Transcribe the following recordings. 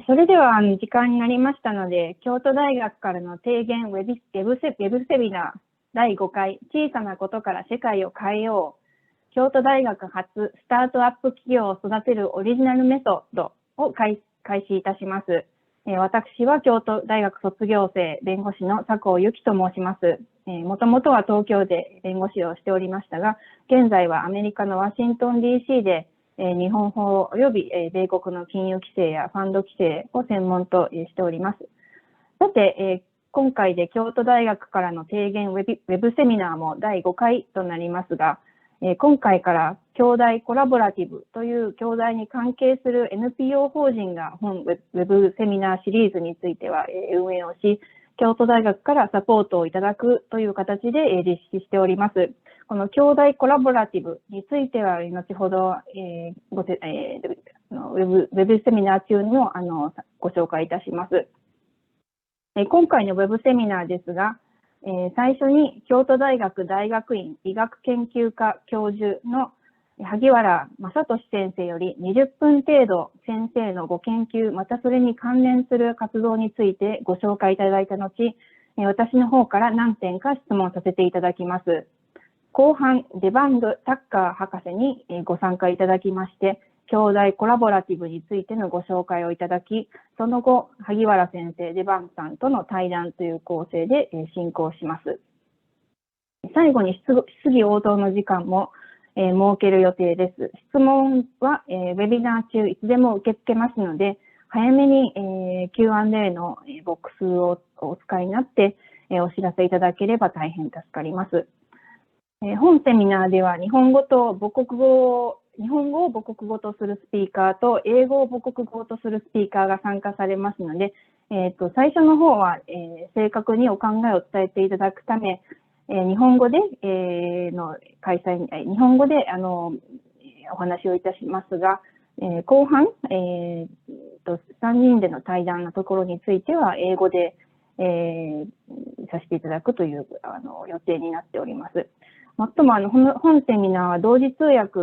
それでは時間になりましたので、京都大学からの提言ウェブセミナー第5回小さなことから世界を変えよう、京都大学発スタートアップ企業を育てるオリジナルメソッドを開始いたします。私は京都大学卒業生弁護士の佐藤由紀と申します。もともとは東京で弁護士をしておりましたが、現在はアメリカのワシントン DC で日本法及び米国の金融規制やファンド規制を専門としております。さて、今回で京都大学からの提言ウェブセミナーも第5回となりますが、今回から京大コラボラティブという京大に関係する NPO 法人が本ウェブセミナーシリーズについては運営をし、京都大学からサポートをいただくという形で実施しております。この京大コラボラティブについては後ほどウェブセミナー中のご紹介いたします。今回のウェブセミナーですが、最初に京都大学大学院医学研究科教授の萩原正俊先生より20分程度先生のご研究またそれに関連する活動についてご紹介いただいた後、私の方から何点か質問させていただきます。後半、デバンド・タッカー博士にご参加いただきまして、京大コラボラティブについてのご紹介をいただき、その後、萩原先生、デバンさんとの対談という構成で進行します。最後に質疑応答の時間も設ける予定です。質問はウェビナー中いつでも受け付けますので、早めにQ&A のボックスをお使いになってお知らせいただければ大変助かります。本セミナーでは日本語を母国語とするスピーカーと英語を母国語とするスピーカーが参加されますので、最初の方は正確にお考えを伝えていただくため、日本語で、の開催、日本語でお話をいたしますが、後半、3人での対談のところについては、英語で、させていただくという予定になっております。もっとも本セミナーは同時通訳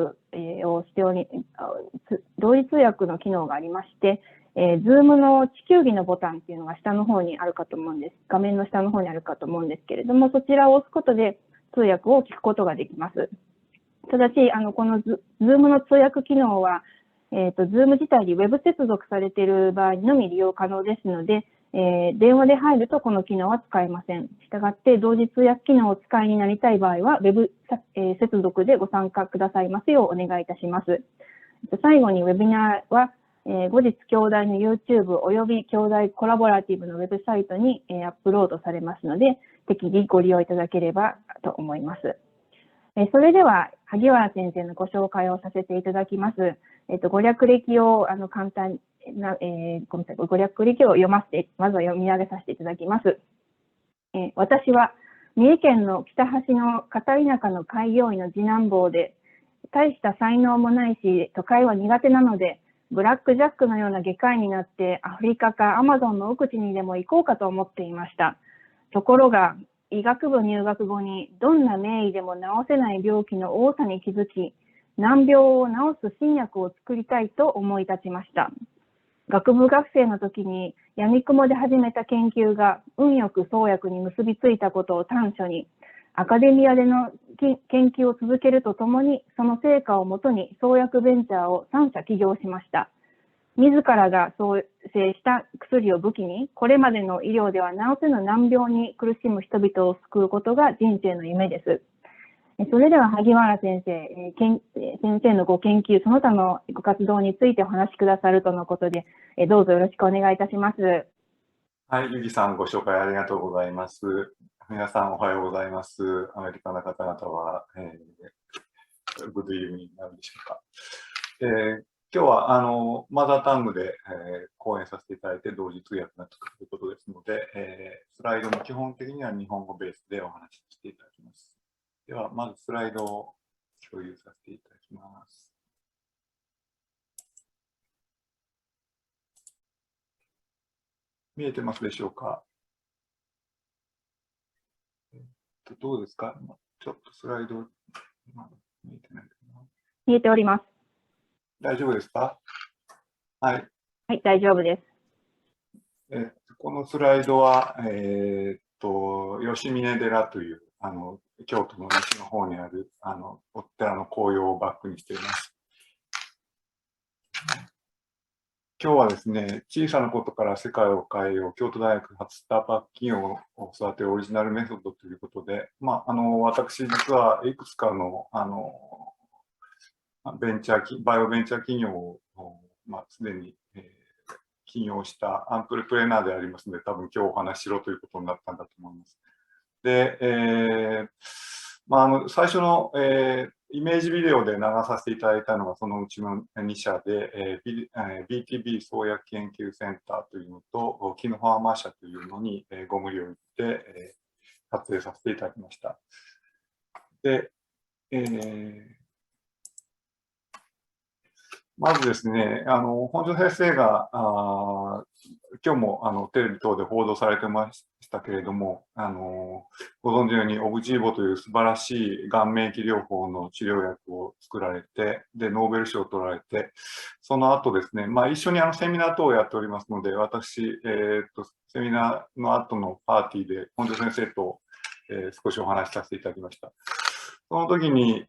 をして同時通訳の機能がありまして、Zoom の地球儀のボタンっていうのが下の方にあるかと思うんです。画面の下の方にあるかと思うんですけれども、そちらを押すことで通訳を聞くことができます。ただし、この Zoom の通訳機能は、Zoom 自体に Web 接続されている場合のみ利用可能ですので、電話で入るとこの機能は使えません。したがって、同時通訳機能をお使いになりたい場合は、Web 接続でご参加くださいますようお願いいたします。最後にウェビナーは、後日、兄弟の YouTube および兄弟コラボラティブのウェブサイトに、アップロードされますので、適宜ご利用いただければと思います。それでは、萩原先生のご紹介をさせていただきます。ご略歴を簡単な、ごめんなさい、ご略歴を読ませて、まずは読み上げさせていただきます。私は三重県の北端の片田舎の開業医の次男坊で、大した才能もないし、都会は苦手なので、ブラックジャックのような外科医になってアフリカかアマゾンの奥地にでも行こうかと思っていました。ところが、医学部入学後にどんな名医でも治せない病気の多さに気づき、難病を治す新薬を作りたいと思い立ちました。学部学生の時に闇雲で始めた研究が運よく創薬に結びついたことを短所に、アカデミアでの研究を続けるとともに、その成果をもとに創薬ベンチャーを3社起業しました。自らが創生した薬を武器に、これまでの医療では治せぬ難病に苦しむ人々を救うことが人生の夢です。それでは萩原先生、先生のご研究、その他のご活動についてお話しくださるとのことで、どうぞよろしくお願いいたします。はい、ゆぎさん、ご紹介ありがとうございます。皆さん、おはようございます。アメリカの方々は、グッドイブニングなんでしょうか。今日はマザータングで、講演させていただいて、同時通訳がつくということですので、スライドも基本的には日本語ベースでお話ししていただきます。では、まずスライドを共有させていただきます。見えてますでしょうか？どうですか？ちょっとスライド、見えてないかな。見えております。大丈夫ですか？はい。はい、大丈夫です。このスライドは、吉峰寺という京都の西の方にあるお寺の紅葉をバックにしています。今日はですね、小さなことから世界を変えよう、京都大学発スタートアップ企業を育てるオリジナルメソッドということで、私実はいくつかのバイオベンチャー企業をすでに、起業したアントレプレナーでありますので、多分今日お話ししろということになったんだと思います。で、最初の、イメージビデオで流させていただいたのがそのうちの2社で、BTB 創薬研究センターというのと、キノファーマ社というのに、ご無理を言って、撮影させていただきました。で、まずですね、本庄先生が今日もテレビ等で報道されてましたけれども、ご存知のようにオブジーボという素晴らしいがん免疫療法の治療薬を作られて、で、ノーベル賞を取られて、その後ですね、一緒にセミナー等をやっておりますので、私、セミナーの後のパーティーで本庄先生と、少しお話しさせていただきました。その時に、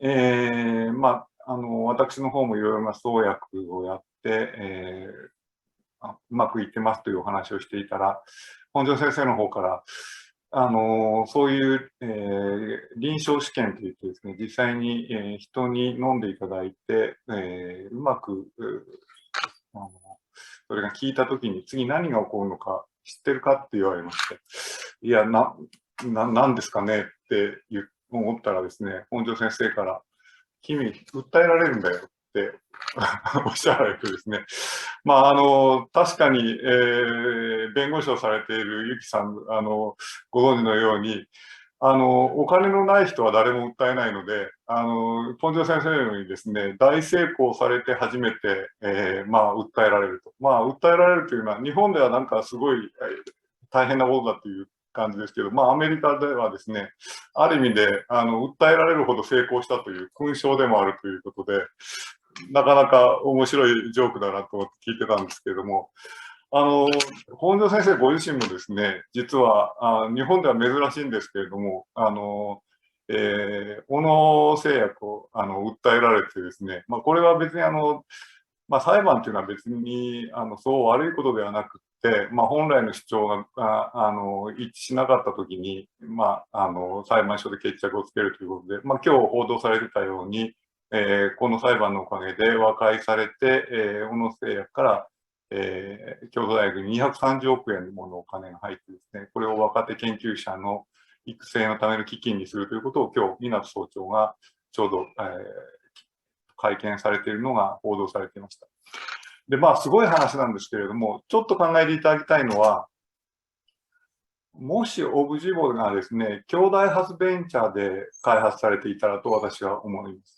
私の方もいろいろな創薬をやって、うまくいってますというお話をしていたら、本庄先生の方から、そういう、臨床試験といってですね、実際に、人に飲んでいただいて、うまく、それが効いた時に次何が起こるのか知ってるかって言われまして、いや、なんですかねって思ったらですね、本庄先生から、君、訴えられるんだよっておっしゃられてですね、確かに、弁護士をされているゆきさん、ご存知のように、お金のない人は誰も訴えないので、ポンジョ先生のようにですね、大成功されて初めて、訴えられると。訴えられるというのは、日本ではなんかすごい大変なことだという感じですけど、アメリカではですね、ある意味で、訴えられるほど成功したという勲章でもあるということで、なかなか面白いジョークだなと思って聞いてたんですけれども、本庄先生ご自身もですね、実は日本では珍しいんですけれども、小野製薬を訴えられてですね、これは別に裁判というのは別にそう悪いことではなくて、本来の主張が一致しなかったときに、裁判所で決着をつけるということで、今日報道されてたように、この裁判のおかげで和解されて、小野製薬から京都大学に230億円ものお金が入ってですね、これを若手研究者の育成のための基金にするということを今日、湊総長がちょうど、会見されているのが報道されていました。で、すごい話なんですけれども、ちょっと考えていただきたいのは、もしオブジボがですね、兄弟発ベンチャーで開発されていたらと私は思います。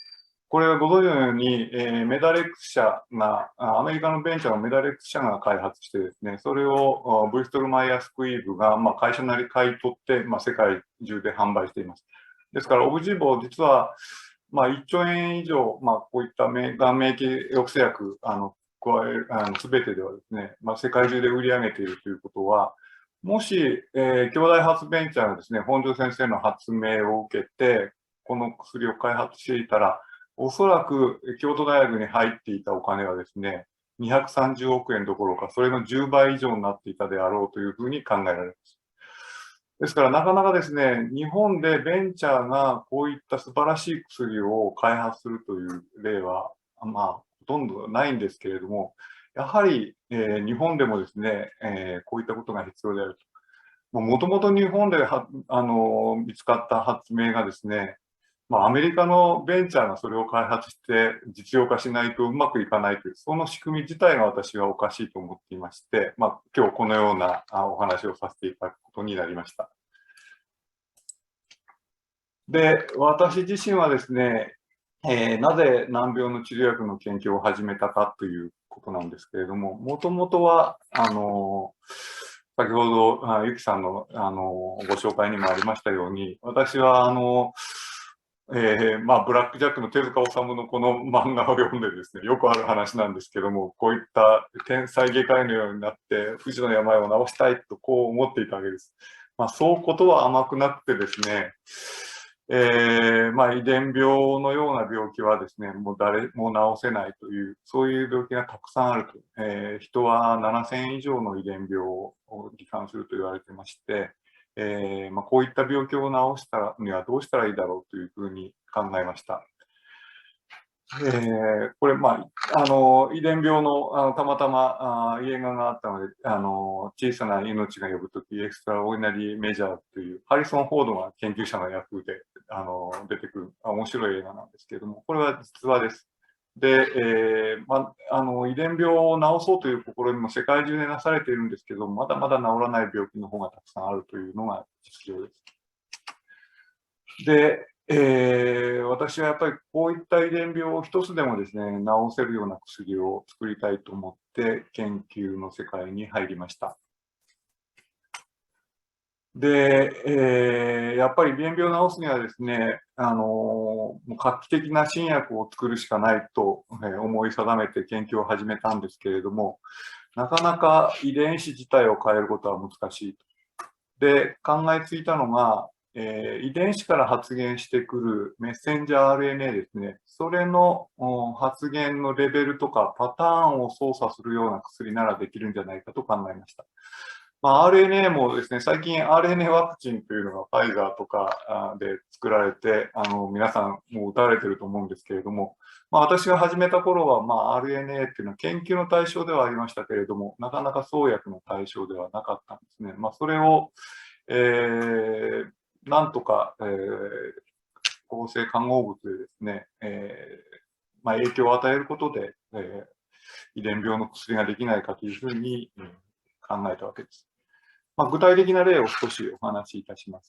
これはご存知のように、メダレックス社が、アメリカのベンチャーのメダレックス社が開発してですね、それをブリストル・マイヤー・スクイーブが、会社なり買い取って、世界中で販売しています。ですから、オブジボ実は、1兆円以上、こういったがん免疫抑制薬、加える、すべてではですね、世界中で売り上げているということは、もし、兄弟発ベンチャーがですね、本庄先生の発明を受けて、この薬を開発していたら、おそらく京都大学に入っていたお金はですね、230億円どころか、それの10倍以上になっていたであろうというふうに考えられます。ですから、なかなかですね、日本でベンチャーがこういった素晴らしい薬を開発するという例は、ほとんどないんですけれども、やはり、日本でもですね、こういったことが必要であると。もともと日本で見つかった発明がですね、アメリカのベンチャーがそれを開発して実用化しないとうまくいかないという、その仕組み自体が私はおかしいと思っていまして、今日このようなお話をさせていただくことになりました。で、私自身はですね、なぜ難病の治療薬の研究を始めたかということなんですけれども、もともとは、先ほど、ゆきさんの、ご紹介にもありましたように、私は、ブラック・ジャックの手塚治虫のこの漫画を読んでですね、よくある話なんですけども、こういった天才外科医のようになって、不治の病を治したいとこう思っていたわけです。そうことは甘くなくてですね、遺伝病のような病気はですね、もう誰も治せないという、そういう病気がたくさんあると。人は7000以上の遺伝病を罹患すると言われてまして、こういった病気を治したにはどうしたらいいだろうというふうに考えました。これ、遺伝病のたまたま映画があったので、小さな命が呼ぶとき、エクストラオーディナリーメジャーという、ハリソン・フォードが研究者の役で出てくる面白い映画なんですけれども、これは実話です。で、遺伝病を治そうという試みも世界中でなされているんですけど、まだまだ治らない病気の方がたくさんあるというのが実情です。で、私はやっぱりこういった遺伝病を一つでもですね、治せるような薬を作りたいと思って研究の世界に入りました。で、やっぱり遺伝病を治すにはですね、もう画期的な新薬を作るしかないと思い定めて研究を始めたんですけれども、なかなか遺伝子自体を変えることは難しい。で、考えついたのが、遺伝子から発現してくるメッセンジャー RNA ですね、それの発現のレベルとかパターンを操作するような薬ならできるんじゃないかと考えました。RNA もですね、最近 RNA ワクチンというのがファイザーとかで作られて、皆さんもう打たれてると思うんですけれども、私が始めた頃は、RNA っていうのは研究の対象ではありましたけれども、なかなか創薬の対象ではなかったんですね。それをなんとか、抗生看護物でですね、影響を与えることで、遺伝病の薬ができないかというふうに考えたわけです。具体的な例を少しお話しいたします。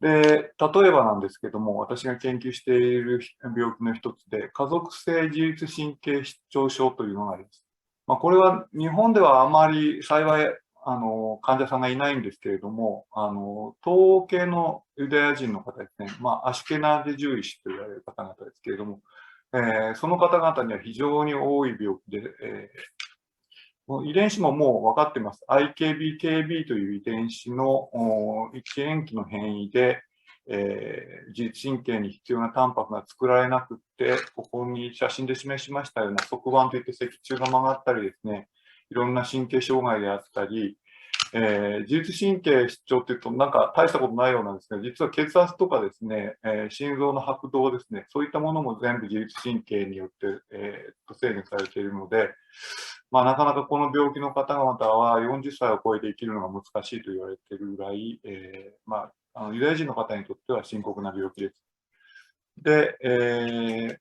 で、例えばなんですけども、私が研究している病気の一つで、家族性自律神経失調症というのがあります。これは日本ではあまり幸い、患者さんがいないんですけれども、東欧系のユダヤ人の方ですね、アシュケナーゼ獣医師と言われる方々ですけれども、その方々には非常に多い病気で、遺伝子ももう分かっています。IKBKB という遺伝子の一塩基の変異で、自律神経に必要なタンパクが作られなくって、ここに写真で示しましたような側板といって脊柱が曲がったりですね、いろんな神経障害であったり、自律神経失調っていうとなんか大したことないようなんですが、実は血圧とかですね、心臓の拍動ですね、そういったものも全部自律神経によって、制限されているので、なかなかこの病気の方々は40歳を超えて生きるのが難しいと言われているぐらい、ユダヤ人の方にとっては深刻な病気です。で、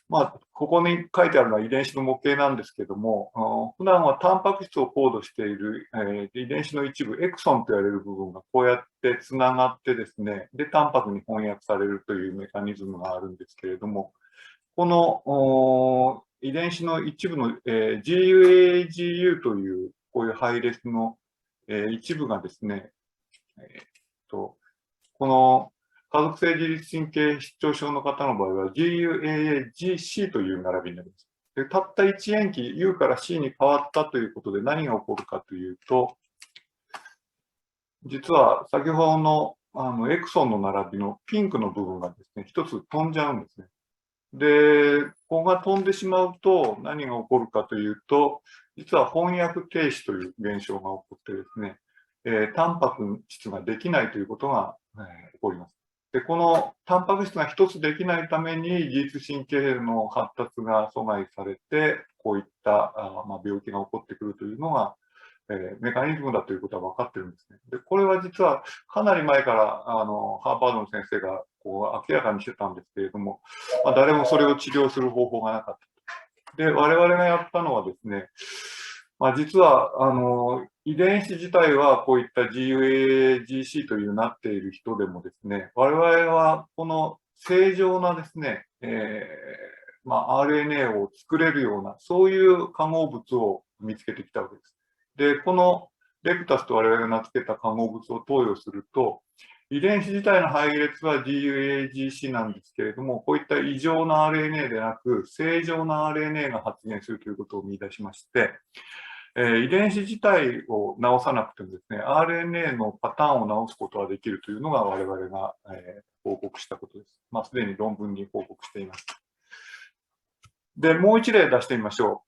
ここに書いてあるのは遺伝子の模型なんですけども、普段はタンパク質をコードしている、遺伝子の一部、エクソンと言われる部分がこうやってつながってですね、で、タンパクに翻訳されるというメカニズムがあるんですけれども、この遺伝子の一部の、GUAGU というこういう配列の、一部がですね、この家族性自律神経失調症の方の場合は GUAAGC という並びになります。でたった1塩基 U から C に変わったということで何が起こるかというと、実は先ほどのエクソンの並びのピンクの部分がですね、一つ飛んじゃうんですね。で、ここが飛んでしまうと何が起こるかというと、実は翻訳停止という現象が起こってですね、タンパク質ができないということが、起こります。で、このタンパク質が一つできないために自律神経の発達が阻害されて、こういった病気が起こってくるというのが、メカニズムだということは分かってるんですね。で、これは実はかなり前からハーバードの先生がこう明らかにしてたんですけれども、誰もそれを治療する方法がなかった。で、我々がやったのはですね、実は遺伝子自体はこういった GUAGC というなっている人でもですね、我々はこの正常なですね、RNA を作れるような、そういう化合物を見つけてきたわけです。で、このレクタスと我々が名付けた化合物を投与すると、遺伝子自体の配列は GUAGC なんですけれども、こういった異常な RNA でなく、正常な RNA が発現するということを見出しまして、遺伝子自体を直さなくてもですね、RNA のパターンを直すことができるというのが我々が、報告したことです。すでに論文に報告しています。で、もう一例出してみましょ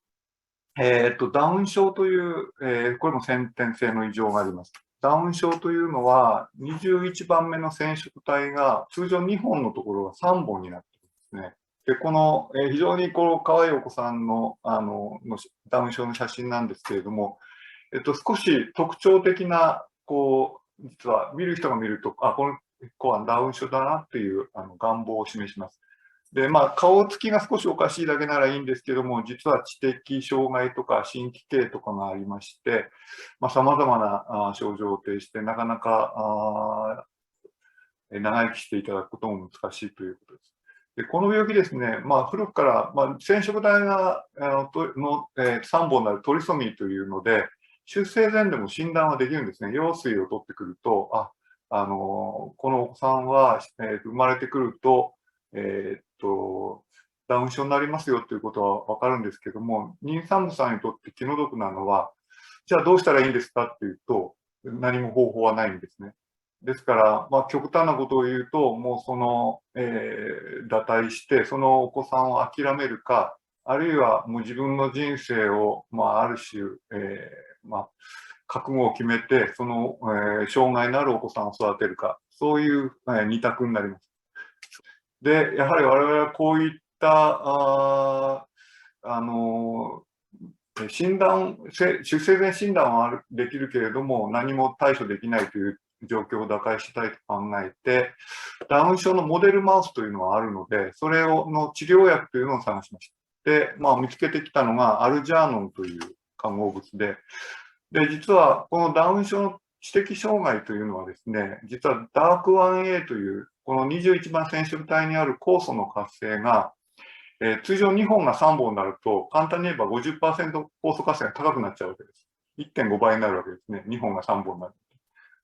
う。ダウン症という、これも先天性の異常があります。ダウン症というのは、21番目の染色体が通常2本のところが3本になっているんですね。で、この、非常に可愛いお子さんのダウン症の写真なんですけれども、少し特徴的な、実は見る人が見ると、この子はダウン症だなっていう願望を示します。で、顔つきが少しおかしいだけならいいんですけども、実は知的障害とか心機系とかがありまして、様々な症状を呈して、なかなか長生きしていただくことも難しいということです。で、この病気ですね、古くから、染色体が3本になるトリソミーというので、出生前でも診断はできるんですね。羊水を取ってくると、このお子さんは、生まれてくると、ダウン症になりますよということは分かるんですけども、妊産婦さんにとって気の毒なのは、じゃあどうしたらいいんですかっていうと、何も方法はないんですね。ですから、極端なことを言うと、もう堕胎して、そのお子さんを諦めるか、あるいはもう自分の人生を、ある種、覚悟を決めて、その、障害のあるお子さんを育てるか、そういう、二択になります。で、やはり我々はこういった診断、出生前診断はできるけれども、何も対処できないという状況を打開したいと考えて、ダウン症のモデルマウスというのがあるので、それの治療薬というのを探しました。で、見つけてきたのがアルジャーノンという化合物で、実はこのダウン症知的障害というのはですね、実は DARK1A という、この21番染色体にある酵素の活性が、通常2本が3本になると、簡単に言えば 50% 酵素活性が高くなっちゃうわけです。1.5 倍になるわけですね。2本が3本になる。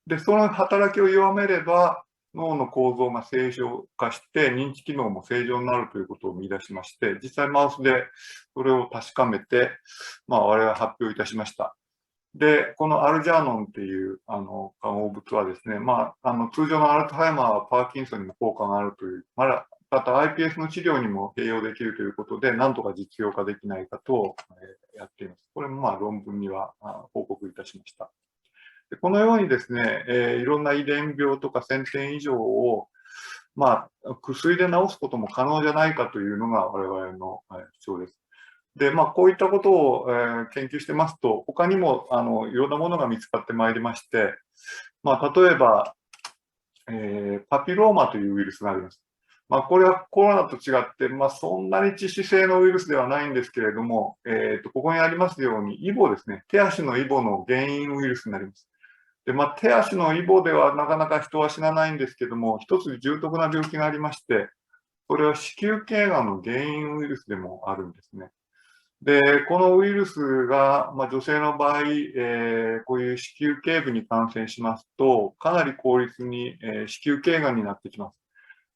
で、その働きを弱めれば、脳の構造が正常化して、認知機能も正常になるということを見出しまして、実際マウスでそれを確かめて、我々は発表いたしました。で、このアルジャーノンっていう化合物はですね、通常のアルツハイマー、パーキンソンにも効果があるという、また iPS の治療にも併用できるということで、なんとか実用化できないかとやっています。これも論文には報告いたしました。でこのようにですね、いろんな遺伝病とか1000点以上を、薬で治すことも可能じゃないかというのが我々の主張です。で、こういったことを、研究してますと、他にもいろんなものが見つかってまいりまして、例えば、パピローマというウイルスがあります。これはコロナと違って、そんなに致死性のウイルスではないんですけれども、ここにありますように、イボですね、手足のイボの原因ウイルスになります。で、手足のイボではなかなか人は死なないんですけども、一つ重篤な病気がありまして、これは子宮頸がんの原因ウイルスでもあるんですね。で、このウイルスが、女性の場合、こういう子宮頸部に感染しますと、かなり効率に、子宮頸がんになってきます。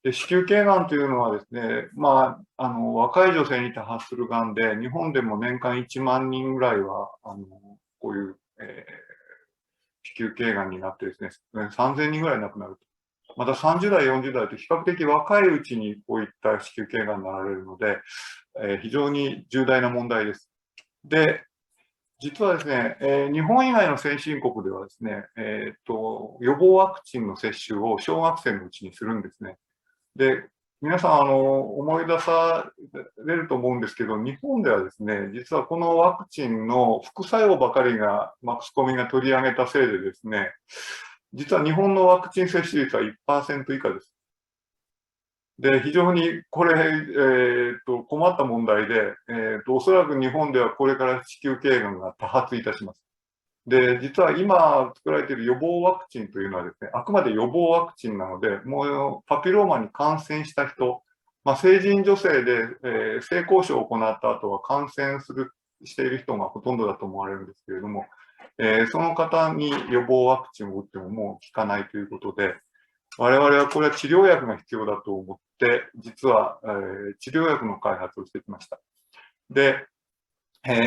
で、子宮頸がんというのはですね、若い女性に多発するがんで、日本でも年間1万人ぐらいは、こういう、子宮頸がんになってですね、3000人ぐらい亡くなると。また30代、40代と比較的若いうちにこういった子宮頸がんになられるので、非常に重大な問題です。で、実はですね、日本以外の先進国ではですね、予防ワクチンの接種を小学生のうちにするんですね。で、皆さん、思い出されると思うんですけど、日本ではですね、実はこのワクチンの副作用ばかりが、マスコミが取り上げたせいでですね、実は日本のワクチン接種率は 1% 以下です。で、非常にこれ、困った問題で、おそらく日本ではこれから子宮頸がんが多発いたします。で、実は今作られている予防ワクチンというのはですね、あくまで予防ワクチンなので、もうパピローマに感染した人、成人女性で、性交渉を行った後は感染している人がほとんどだと思われるんですけれども、その方に予防ワクチンを打ってももう効かないということで、我々はこれは治療薬が必要だと思って、実は、治療薬の開発をしてきました。で、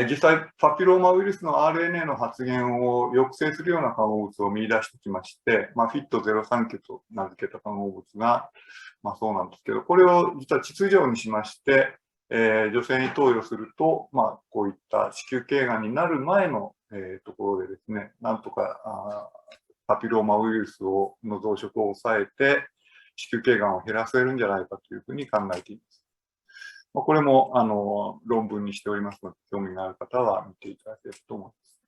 実際、パピローマウイルスの RNA の発現を抑制するような化合物を見出してきまして、FIT03 と名付けた化合物が、そうなんですけど、これを実は秩序にしまして、女性に投与すると、こういった子宮頸がんになる前の、ところでですね、なんとかパピローマウイルスの増殖を抑えて、子宮頸がんを減らせるんじゃないかというふうに考えています。これも論文にしておりますので、興味がある方は見ていただけると思います。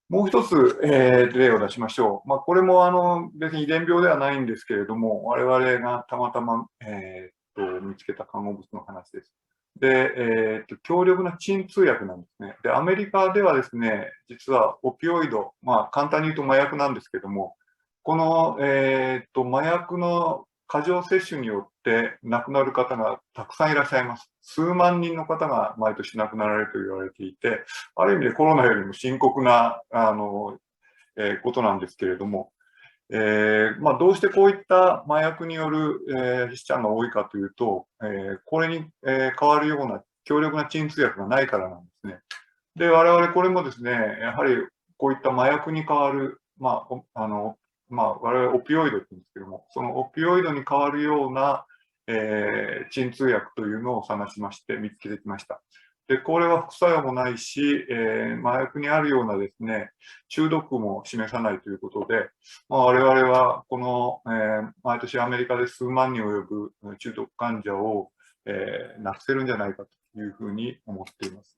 もう一つ、例を出しましょう。これも別に遺伝病ではないんですけれども、我々がたまたま、見つけた化合物の話です。で、強力な鎮痛薬なんですね。で、アメリカではですね、実はオピオイド、簡単に言うと麻薬なんですけども、この、麻薬の過剰摂取によって亡くなる方がたくさんいらっしゃいます。数万人の方が毎年亡くなられると言われていて、ある意味でコロナよりも深刻なことなんですけれども、どうしてこういった麻薬による、死者が多いかというと、これに、代わるような強力な鎮痛薬がないからなんですね。で、我々これもですね、やはりこういった麻薬に代わる、我々オピオイドって言うんですけども、そのオピオイドに代わるような、鎮痛薬というのを探しまして見つけてきました。で、これは副作用もないし、麻薬にあるようなですね、中毒も示さないということで、我々はこの、毎年アメリカで数万人及ぶ中毒患者を、なくせるんじゃないかというふうに思っています。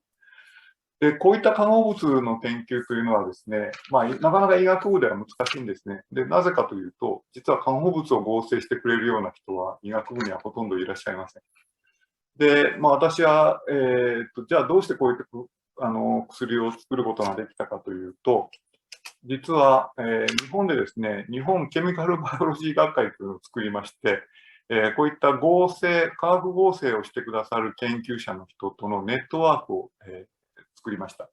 で、こういった化合物の研究というのはですね、なかなか医学部では難しいんですね。で、なぜかというと、実は化合物を合成してくれるような人は医学部にはほとんどいらっしゃいません。で、私は、じゃあどうしてこういった薬を作ることができたかというと、実は、日本でですね、日本ケミカルバイオロジー学会というのを作りまして、こういった化学合成をしてくださる研究者の人とのネットワークを、作りました。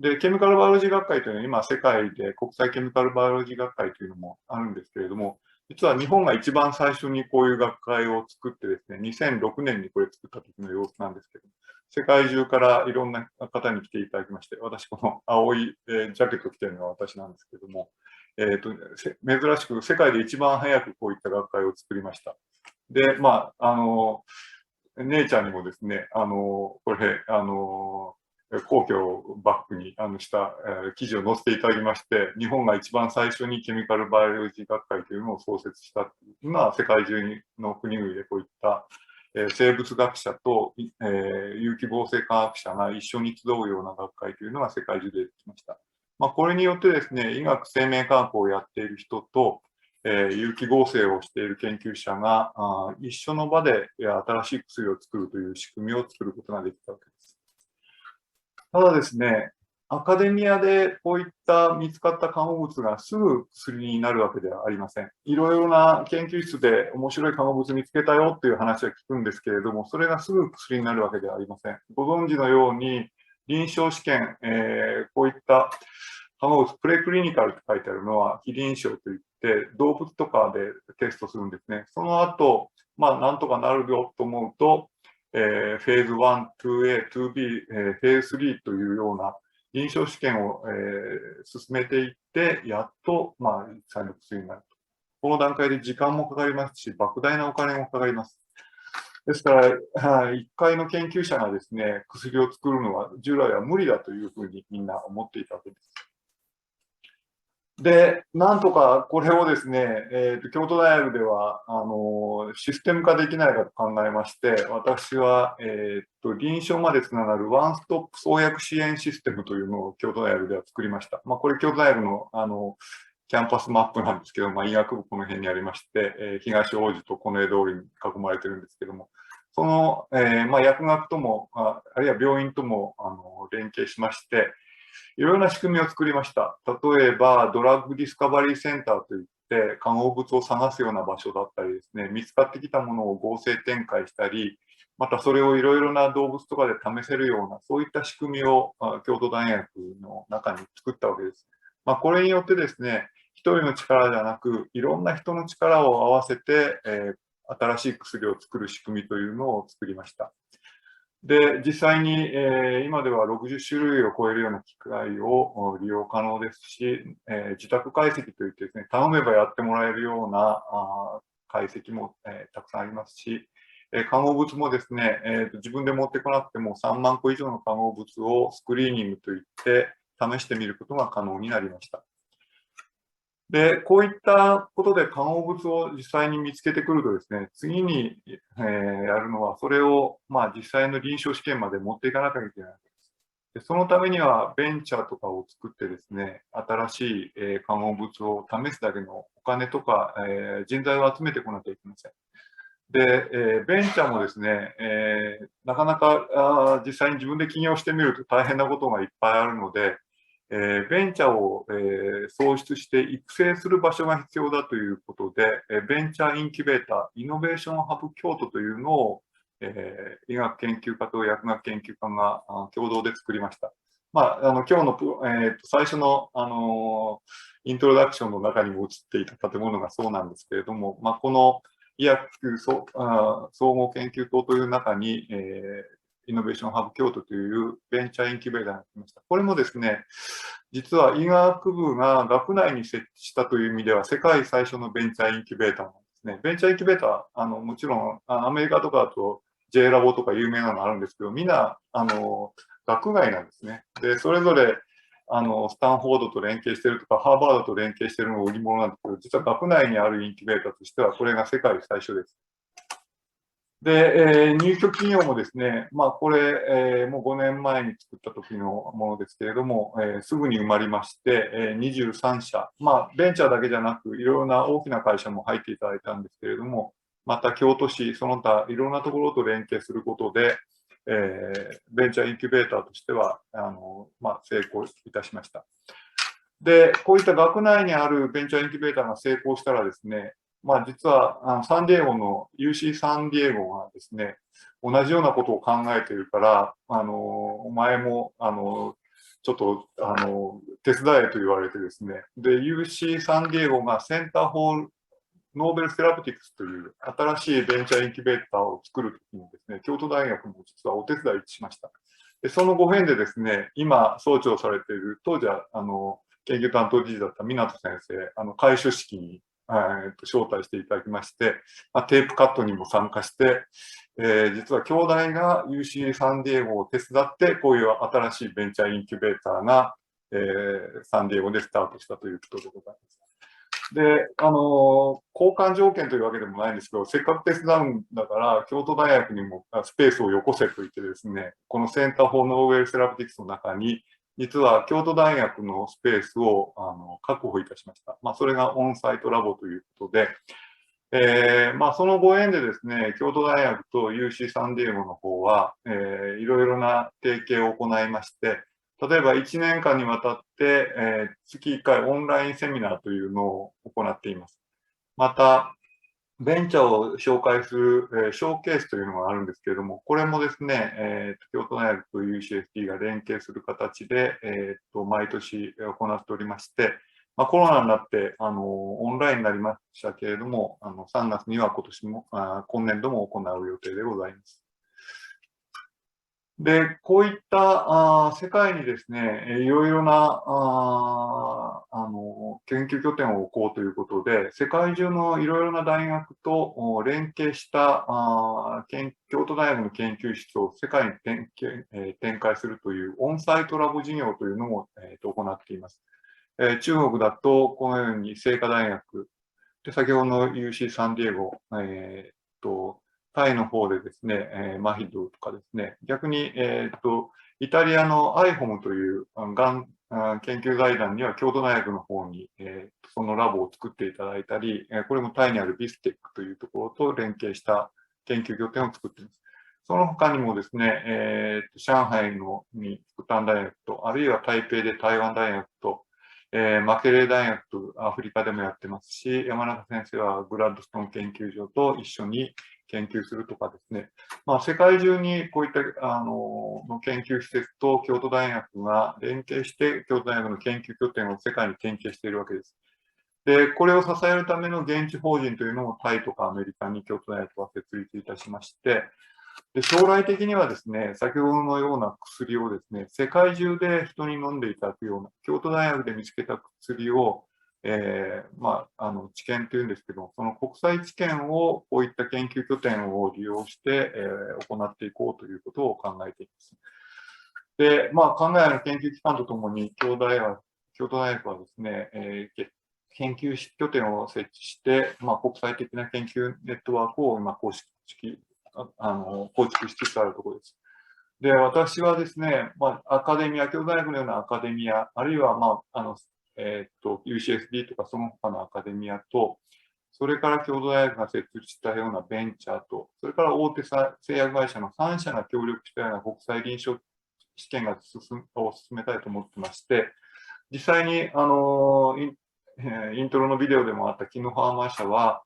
で、ケミカルバイオロジー学会というのは今世界で国際ケミカルバイオロジー学会というのもあるんですけれども、実は日本が一番最初にこういう学会を作ってですね、2006年にこれ作った時の様子なんですけど、世界中からいろんな方に来ていただきまして、私この青い、ジャケット着てるのは私なんですけども、珍しく世界で一番早くこういった学会を作りました。で、姉ちゃんにもですね、これ、皇居をバックに記事を載せていただきまして、日本が一番最初にケミカルバイオロジー学会というのを創設したという、今、世界中の国々でこういった生物学者と、有機合成科学者が一緒に集うような学会というのが世界中でできました。これによってですね、医学生命科学をやっている人と、有機合成をしている研究者が一緒の場で新しい薬を作るという仕組みを作ることができたわけです。ただですね、アカデミアでこういった見つかった化合物がすぐ薬になるわけではありません。いろいろな研究室で面白い化合物見つけたよっていう話は聞くんですけれども、それがすぐ薬になるわけではありません。ご存知のように、臨床試験、こういった化合物、プレクリニカルって書いてあるのは非臨床といって、動物とかでテストするんですね。その後、なんとかなるよと思うと、フェーズ1、2A、2B、フェーズ3というような臨床試験を、進めていって、やっと、実際の薬になると。この段階で時間もかかりますし、莫大なお金もかかります。ですから、1回の研究者がですね、薬を作るのは従来は無理だというふうにみんな思っていたわけです。で、なんとかこれをですね、京都大学ではシステム化できないかと考えまして、私は、臨床までつながるワンストップ創薬支援システムというのを京都大学では作りました。これ京都大学のキャンパスマップなんですけど、医学部この辺にありまして、東大路と近衛通りに囲まれてるんですけども、その、薬学とも、あるいは病院とも連携しまして、いろいろな仕組みを作りました。例えば、ドラッグディスカバリーセンターといって、化合物を探すような場所だったりですね、見つかってきたものを合成展開したり、またそれをいろいろな動物とかで試せるような、そういった仕組みを京都大学の中に作ったわけです。これによってですね、一人の力ではなく、いろんな人の力を合わせて、新しい薬を作る仕組みというのを作りました。で、実際に、今では60種類を超えるような機械を利用可能ですし、自宅解析といってですね、頼めばやってもらえるような解析も、たくさんありますし、化合物もですね、自分で持ってこなくても3万個以上の化合物をスクリーニングといって試してみることが可能になりました。で、こういったことで化合物を実際に見つけてくるとですね、次に、やるのは、それを、実際の臨床試験まで持っていかなきゃいけないわけです。で、そのためには、ベンチャーとかを作ってですね、新しい、化合物を試すだけのお金とか、人材を集めてこなきゃいけません。で、ベンチャーもですね、なかなか実際に自分で起業してみると大変なことがいっぱいあるので、ベンチャーを、創出して育成する場所が必要だということで、ベンチャーインキュベーター、イノベーションハブ京都というのを、医学研究家と薬学研究家が共同で作りました。今日の、最初の、イントロダクションの中にも映っていた建物がそうなんですけれども、この医薬総合研究棟という中に、イノベーションハブ京都というベンチャーインキュベーターが来ました。これもですね、実は医学部が学内に設置したという意味では世界最初のベンチャーインキュベーターなんですね。ベンチャーインキュベーター、もちろんアメリカとかだと J ラボとか有名なのがあるんですけど、みんな学外なんですね。で、それぞれスタンフォードと連携しているとか、ハーバードと連携しているのが売り物なんですけど、実は学内にあるインキュベーターとしては、これが世界最初です。で、入居企業もですね、これ、もう5年前に作った時のものですけれども、すぐに埋まりまして、23社、ベンチャーだけじゃなく、いろいろな大きな会社も入っていただいたんですけれども、また京都市、その他、いろんなところと連携することで、ベンチャーインキュベーターとしては、成功いたしました。で、こういった学内にあるベンチャーインキュベーターが成功したらですね、実はサンディエゴの UC サンディエゴがですね、同じようなことを考えているから、お前も、ちょっと、手伝えと言われてですね、で、UC サンディエゴがセンターフォーノーベルセラピティクスという新しいベンチャーインキュベーターを作るときにですね、京都大学も実はお手伝いしました。で、そのご縁でですね、今、総長されている、当時は、研究担当理事だった湊先生、開所式に、招待していただきまして、テープカットにも参加して、実は兄弟が UC サンディエゴを手伝って、こういう新しいベンチャーインキュベーターが、サンディエゴでスタートしたということでございます。で、交換条件というわけでもないんですけど、せっかく手伝うんだから、京都大学にもスペースをよこせと言ってですね、このセンターフォーノーベルセラピティクスの中に、実は京都大学のスペースを確保いたしました。それがオンサイトラボということで、そのご縁でですね、京都大学と UC サンディエゴの方は、いろいろな提携を行いまして、例えば1年間にわたって、月1回オンラインセミナーというのを行っています。また、ベンチャーを紹介する、ショーケースというのがあるんですけれども、これもですね、京都大学と UCSD が連携する形で、毎年行っておりまして、コロナになってオンラインになりましたけれども、3月には今年度も行う予定でございます。で、こういった世界にですね、いろいろな研究拠点を置こうということで、世界中のいろいろな大学と連携した京都大学の研究室を世界に展開するというオンサイトラボ事業というのも行っています。中国だとこのように清華大学、で先ほどの UC サンディエゴ、タイの方でですね、マヒドとかですね、逆に、イタリアのアイホムというがん研究財団には京都大学の方に、そのラボを作っていただいたり、これもタイにあるビステックというところと連携した研究拠点を作っています。その他にもですね、上海の復旦大学と、あるいは台北で台湾大学と、マケレー大学とアフリカでもやってますし、山中先生はグラッドストーン研究所と一緒に研究するとかですね、世界中にこういった研究施設と京都大学が連携して、京都大学の研究拠点を世界に提携しているわけです。で、これを支えるための現地法人というのをタイとかアメリカに京都大学は設立いたしまして、で将来的にはですね、先ほどのような薬をですね、世界中で人に飲んでいただくような、京都大学で見つけた薬を、治験というんですけど、その国際治験をこういった研究拠点を利用して、行っていこうということを考えています。で、考える研究機関とともに、京都大学はですね、研究拠点を設置して、国際的な研究ネットワークを今構築しつつあるところです。で、私はですね、アカデミア、京都大学のようなアカデミア、あるいは、UCSD とかその他のアカデミアと、それから京都大学が設立したようなベンチャーと、それから大手製薬会社の3社が協力したような国際臨床試験を進めたいと思ってまして、実際にイントロのビデオでもあったキノファーマー社は、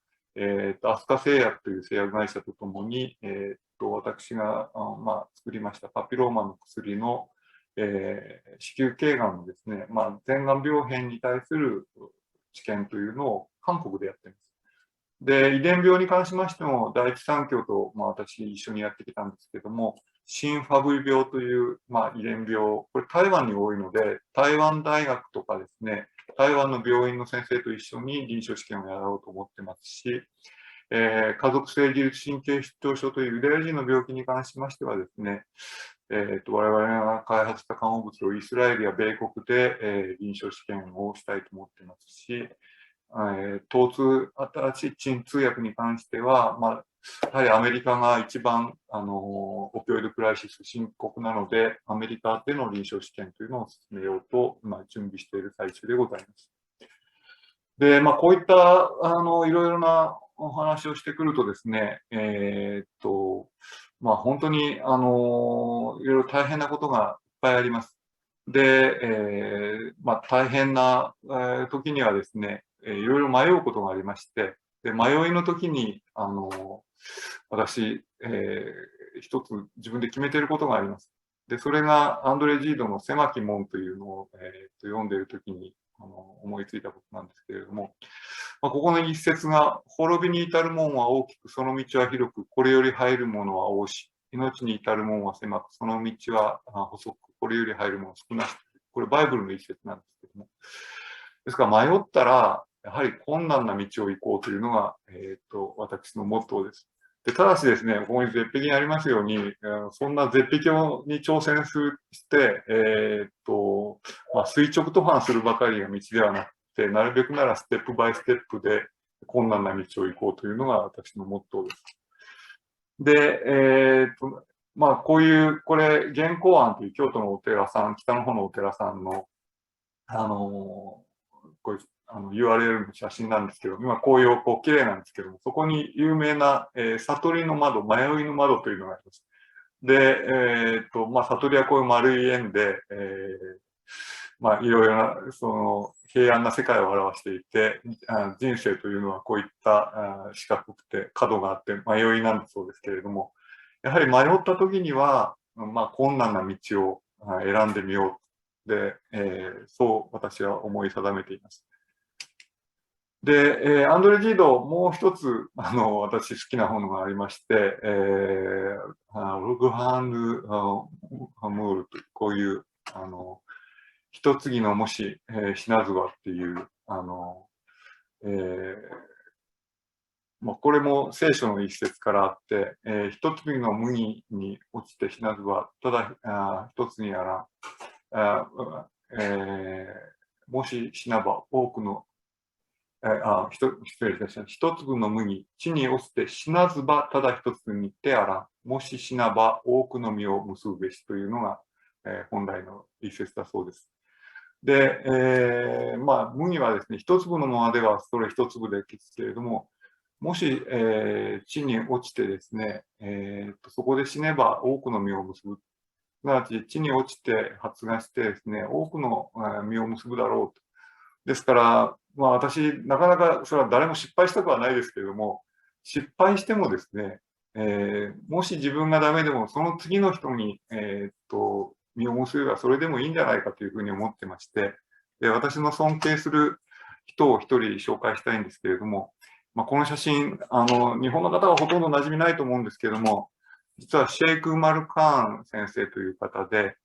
アスカ製薬という製薬会社とともに、私が、作りましたパピローマの薬の、子宮頸がんのですね、前がん病変に対する治験というのを韓国でやっています。で、遺伝病に関しましても、第一三共と、私一緒にやってきたんですけども、シンファブリ病という、遺伝病、これ台湾に多いので、台湾大学とかですね、台湾の病院の先生と一緒に臨床試験をやろうと思ってますし、家族性自律神経失調症というユダヤ人の病気に関しましてはですね、我々が開発した看護物をイスラエルや米国で、臨床試験をしたいと思ってますし、新しい鎮痛薬に関しては、やはりアメリカが一番オピオイドクライシス深刻なので、アメリカでの臨床試験というのを進めようと、準備している最中でございます。で、こういったいろいろなお話をしてくるとですね、本当にいろいろ大変なことがいっぱいあります。で、大変な、時にはですね、いろいろ迷うことがありまして、で迷いの時に私、一つ自分で決めていることがあります。で、それがアンドレ・ジードの狭き門というのを、読んでいる時に思いついたことなんですけれども、ここの一節が、滅びに至る門は大きく、その道は広く、これより入るものは多し、命に至る門は狭く、その道は細く、これより入るものは少なし。これ、バイブルの一節なんですけども。ですから、迷ったら、やはり困難な道を行こうというのが、私のモットーです。でただしですね、ここに絶壁にありますように、そんな絶壁に挑戦して、垂直登攀するばかりが道ではなくて、なるべくならステップバイステップで困難な道を行こうというのが私のモットーです。で、こういう、これ、元光庵という京都のお寺さん、北の方のお寺さんの、こういうURL の写真なんですけど、今紅葉綺麗なんですけども、そこに有名な、悟りの窓、迷いの窓というのがあります。で、悟りはこういう丸い円で、いろいろな、その、平安な世界を表していて、人生というのはこういった四角くて角があって迷いなんだそうですけれども、やはり迷った時には、困難な道を選んでみよう。で、そう私は思い定めています。で、アンドレ・ジード、もう一つ、私好きな本がありまして、ルグハンヌ・ムールという、こういう、一継のもし、死なずはっていう、これも聖書の一節からあって、一継の麦に落ちて死なずは、ただ一つにあら、もし死なば多くの失礼いたしました。一粒の麦、地に落ちて死なずばただ一つにてあら、もし死なば多くの実を結ぶべしというのが、本来の一節だそうです。で、麦はですね、一粒のままではそれ一粒ですけれども、もし、地に落ちてですね、そこで死ねば多くの実を結ぶ。すなわち地に落ちて発芽してですね、多くの実を結ぶだろうと。ですから、私、なかなかそれは誰も失敗したくはないですけれども、失敗してもですね、もし自分がダメでも、その次の人に、実を結べばそれでもいいんじゃないかというふうに思ってまして、で私の尊敬する人を一人紹介したいんですけれども、この写真、日本の方はほとんど馴染みないと思うんですけれども、実はシェイク・マルカーン先生という方で、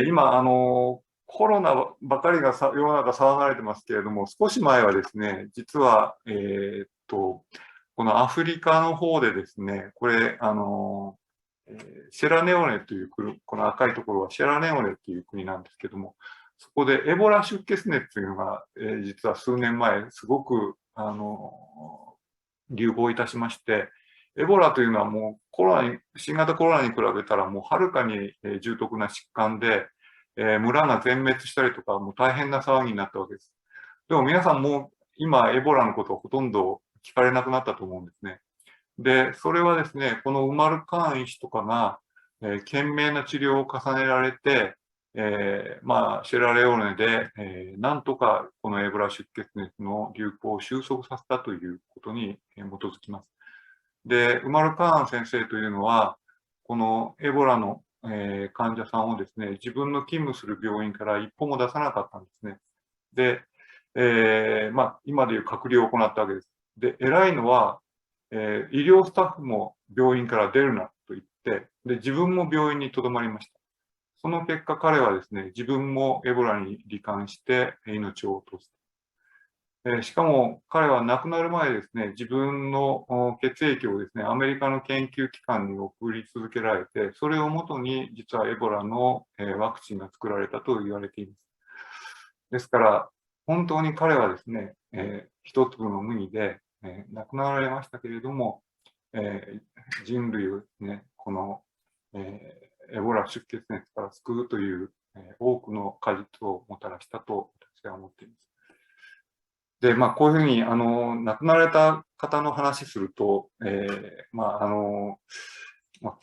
今、コロナばかりが世の中騒がれてますけれども、少し前はですね、実は、このアフリカの方でですね、これ、シェラネオネという国、この赤いところはシェラネオネという国なんですけども、そこでエボラ出血熱というのが、実は数年前、すごく、流行いたしまして、エボラというのはもう新型コロナに比べたらもうはるかに重篤な疾患で、村が全滅したりとか、もう大変な騒ぎになったわけです。でも皆さんも今、エボラのことをほとんど聞かれなくなったと思うんですね。で、それはですね、このウマルカーン医師とかが、懸命な治療を重ねられて、シェラレオーネで、なんとかこのエボラ出血熱の流行を収束させたということに基づきます。で、ウマルカーン先生というのは、このエボラの、患者さんをですね、自分の勤務する病院から一歩も出さなかったんですね。で、今でいう隔離を行ったわけです。で、偉いのは、医療スタッフも病院から出るなと言って、で、自分も病院に留まりました。その結果、彼はですね、自分もエボラに罹患して命を落とす。しかも彼は亡くなる前ですね、自分の血液をですね、アメリカの研究機関に送り続けられて、それをもとに実はエボラのワクチンが作られたと言われています。ですから、本当に彼はですね、一粒の麦で、亡くなられましたけれども、人類をですね、この、エボラ出血熱から救うという、多くの果実をもたらしたと私は思っています。で、こういうふうに、亡くなられた方の話すると、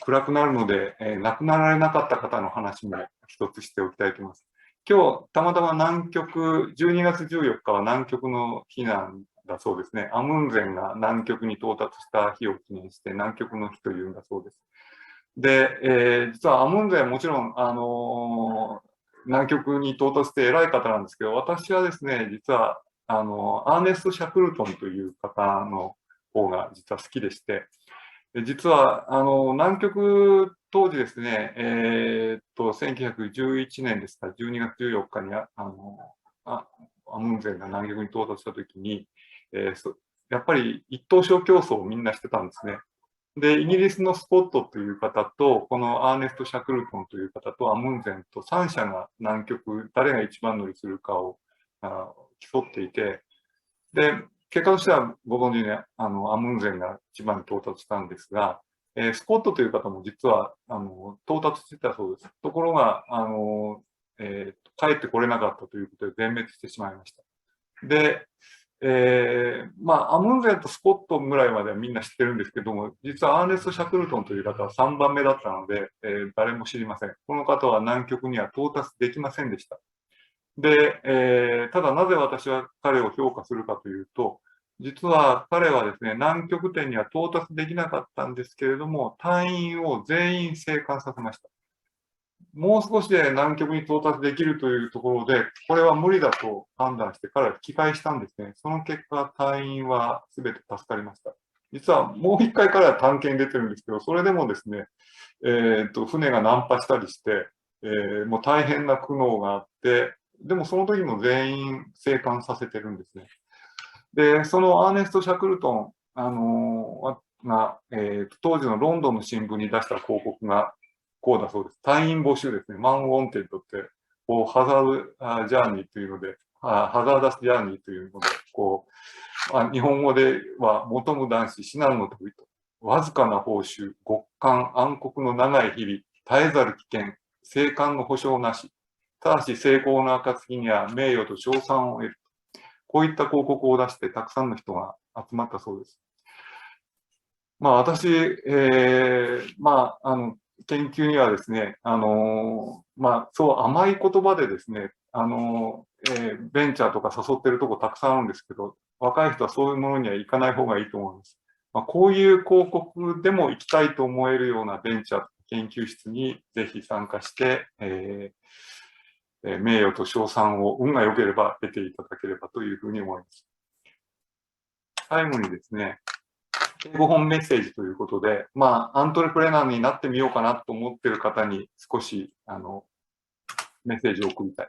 暗くなるので、亡くなられなかった方の話も一つしておきたいと思います。今日、たまたま南極、12月14日は南極の日なんだそうですね。アムンゼンが南極に到達した日を記念して、南極の日というんだそうです。で、実はアムンゼンはもちろん、南極に到達して偉い方なんですけど、私はですね、実は、アーネスト・シャクルトンという方の方が実は好きでして、実は、南極当時ですね、1911年ですか、12月14日にアムンゼンが南極に到達したときに、やっぱり一等賞競争をみんなしてたんですね。で、イギリスのスコットという方と、このアーネスト・シャクルトンという方とアムンゼンと3社が南極、誰が一番乗りするかを競っていて、で、結果としてはご存知ね、アムンゼンが一番に到達したんですが、スコットという方も実は到達してたそうです。ところが、帰ってこれなかったということで全滅してしまいました。で、アムンゼンとスコットぐらいまではみんな知ってるんですけども、実はアーネスト・シャクルトンという方は3番目だったので、誰も知りません。この方は南極には到達できませんでした。で、ただなぜ私は彼を評価するかというと、実は彼はですね、南極点には到達できなかったんですけれども、隊員を全員生還させました。もう少しで南極に到達できるというところで、これは無理だと判断して彼は引き返したんですね。その結果、隊員は全て助かりました。実はもう一回彼は探検に出てるんですけど、それでもですね、船が難破したりして、もう大変な苦悩があって、でもその時も全員生還させてるんですね。で、そのアーネスト・シャクルトン、当時のロンドンの新聞に出した広告がこうだそうです。隊員募集ですね。マン・ウォンテッドって、こうハザードジャーニーというので、ハザーダスジャーニーというので、こう、日本語では求む男子、至難の旅と、わずかな報酬、極寒、暗黒の長い日々、絶えざる危険、生還の保証なし、ただし成功の暁には名誉と称賛を得る。こういった広告を出してたくさんの人が集まったそうです。私、研究にはですね、そう甘い言葉でですね、ベンチャーとか誘ってるとこたくさんあるんですけど、若い人はそういうものには行かない方がいいと思います。こういう広告でも行きたいと思えるようなベンチャー研究室にぜひ参加して、名誉と称賛を運が良ければ得ていただければというふうに思います。最後にですね、英語本メッセージということで、アントレプレナーになってみようかなと思っている方に少しメッセージを送りたい。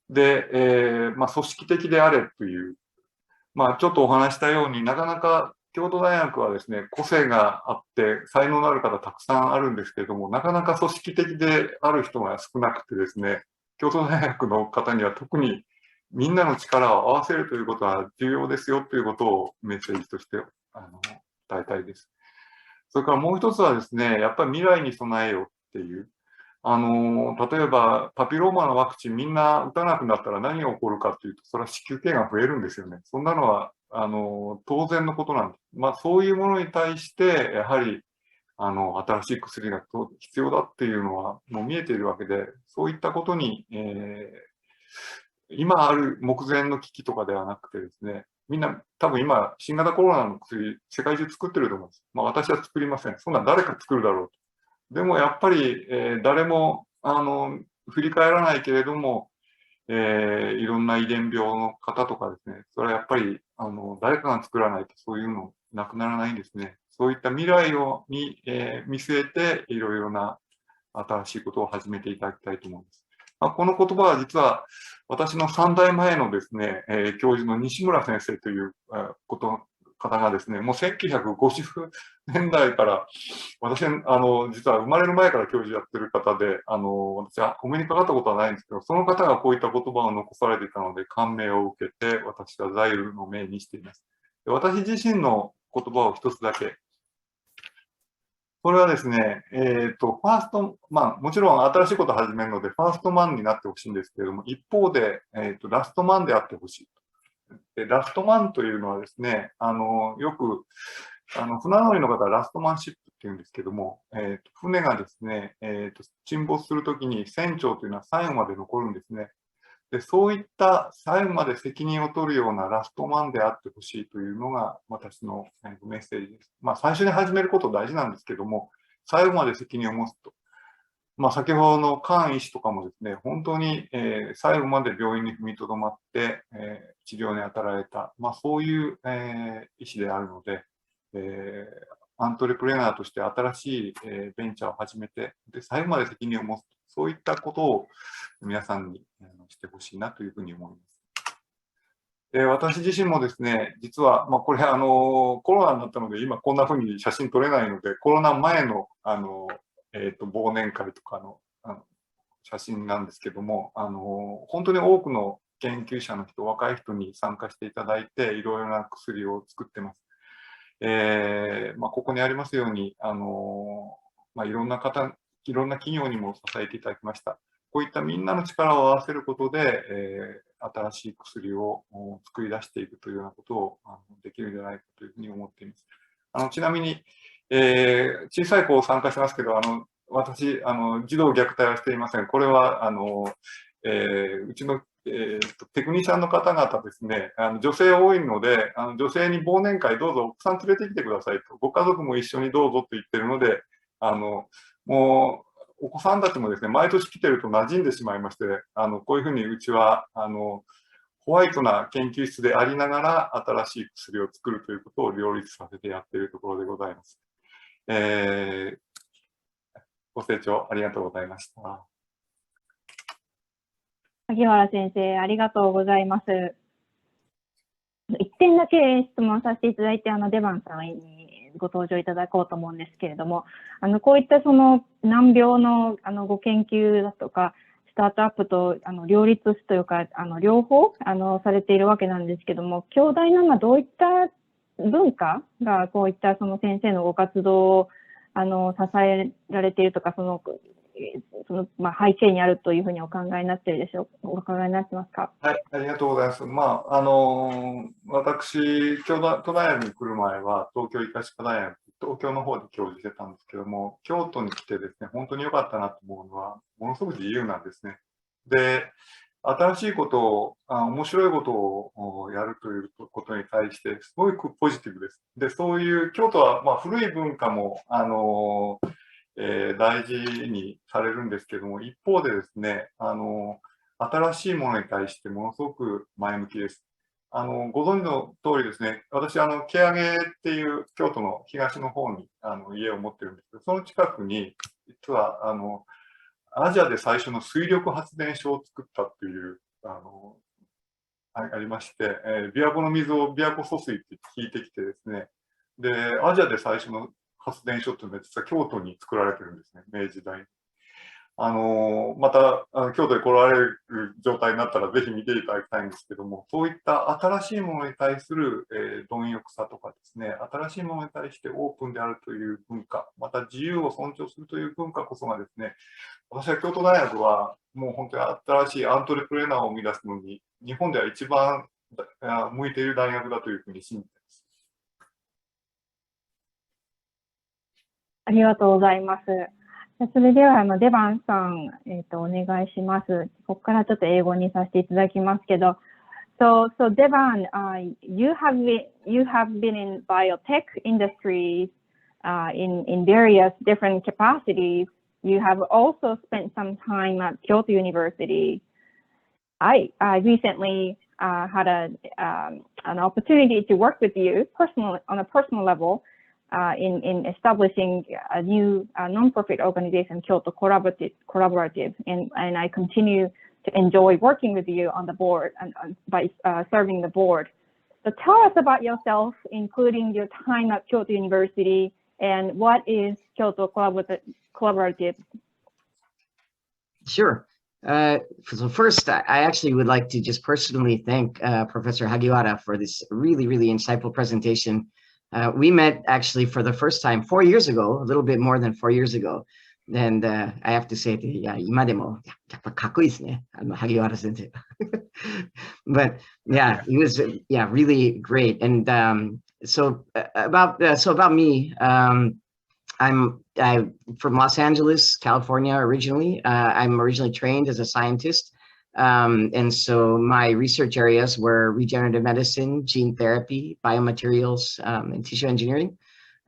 で、組織的であれという、ちょっとお話したようになかなか京都大学はですね、個性があって才能のある方たくさんあるんですけれども、なかなか組織的である人が少なくてですね、京都大学の方には特にみんなの力を合わせるということは重要ですよということをメッセージとして伝えたいです。それからもう一つはですね、やっぱり未来に備えようっていう、例えばパピローマのワクチンみんな打たなくなったら何が起こるかというと、それは子宮頸がん増えるんですよね。そんなのは当然のことなんです。そういうものに対して、やはり新しい薬が必要だっていうのはもう見えているわけで、そういったことに、今ある目前の危機とかではなくてですね、みんな多分今、新型コロナの薬、世界中作ってると思うんです。私は作りません。そんな誰か作るだろうと。でもやっぱり、誰も振り返らないけれども、いろんな遺伝病の方とかですね、それはやっぱり誰かが作らないとそういうのなくならないんですね。そういった未来に、見据えていろいろな新しいことを始めていただきたいと思います。この言葉は実は私の3代前のですね、教授の西村先生という方がですね、もう1950年代から私、実は生まれる前から教授やってる方で、私はお目にかかったことはないんですけど、その方がこういった言葉を残されていたので感銘を受けて、私は座右の銘にしています。私自身の言葉を一つだけ。これはですね、ファースト、もちろん新しいことを始めるので、ファーストマンになってほしいんですけれども、一方で、ラストマンであってほしい。でラストマンというのはですね、よく、船乗りの方はラストマンシップっていうんですけども、船がですね、沈没するときに船長というのは最後まで残るんですね。で、そういった最後まで責任を取るようなラストマンであってほしいというのが私のメッセージです。最初に始めること大事なんですけども、最後まで責任を持つと。先ほどのカーン医師とかもですね、本当に、最後まで病院に踏みとどまって、治療に当たられた、そういう、医師であるので、アントレプレナーとして新しい、ベンチャーを始めて、で、最後まで責任を持つ、そういったことを皆さんにしてほしいなというふうに思います。私自身もですね、実は、これコロナになったので、今こんなふうに写真撮れないので、コロナ前の忘年会とかの写真なんですけども、本当に多くの研究者の人、若い人に参加していただいて、いろいろな薬を作ってます。ここにありますように、いろんな方、いろんな企業にも支えていただきました。こういったみんなの力を合わせることで、新しい薬を作り出していくというようなことをできるんじゃないかというふうに思っています。ちなみに、小さい子を参加しますけど、私、児童虐待はしていません。これは、うちの、テクニシャンの方々ですね、女性多いので、女性に忘年会どうぞ奥さん連れてきてくださいと、ご家族も一緒にどうぞと言ってるので、もう、お子さんたちもですね、毎年来てると馴染んでしまいまして、こういうふうにうちは、ホワイトな研究室でありながら新しい薬を作るということを両立させてやっているところでございます。ご清聴ありがとうございました。萩原先生、ありがとうございます。一点だけ質問させていただいて、デバンさんにご登場いただこうと思うんですけれども、こういったその難病のご研究だとか、スタートアップと両立というか、両方されているわけなんですけども、京大のどういった文化がこういったその先生のご活動を支えられているとか、その背景にあるというふうにお考えになっているでしょう、お考えになってますか？はい、ありがとうございます。私、都大学に来る前は、東京医科歯科大学、東京の方で教授してたんですけども、京都に来てですね、本当に良かったなと思うのは、ものすごく自由なんですね。で、新しいことを、面白いことをやるということに対して、すごくポジティブです。で、そういう、京都は、古い文化も、大事にされるんですけども、一方でですね、新しいものに対してものすごく前向きです。ご存知の通りですね、私、蹴上っていう京都の東の方に家を持ってるんですけど、その近くに、実はアジアで最初の水力発電所を作ったっていうありまして、琵琶湖の水を琵琶湖疎水って引いてきてですね、で、アジアで最初の発電所っていうのは実は京都に作られてるんですね、明治時代に。また京都に来られる状態になったらぜひ見ていただきたいんですけども、そういった新しいものに対する、貪欲さとかですね、新しいものに対してオープンであるという文化、また自由を尊重するという文化こそがですね、私は京都大学はもう本当に新しいアントレプレナーを生み出すのに、日本では一番向いている大学だというふうに信じています。ありがとうございます。それではデバンさん、お願いします。ここからちょっと英語にさせていただきますけど、So Devan, you have been in biotech industries in various different capacities. You have also spent some time at Kyoto University. I recently had an opportunity to work with you on a personal level in establishing a new nonprofit organization, Kyoto Collaborative, and I continue to enjoy working with you on the board and by serving the board. So tell us about yourself, including your time at Kyoto University, and what is Kyoto Collaborative? Sure. So first, I actually would like to just personally thank Professor Hagiwara for this really, really insightful presentation. We met actually for the first time 4 years ago, a little bit more than 4 years ago. And I have to say, 今でもやっぱかっこいいですね、Hagiwara sensei. But yeah, he was really great. And about me. I'm from Los Angeles, California originally. I'm originally trained as a scientist. And so my research areas were regenerative medicine, gene therapy, biomaterials, and tissue engineering.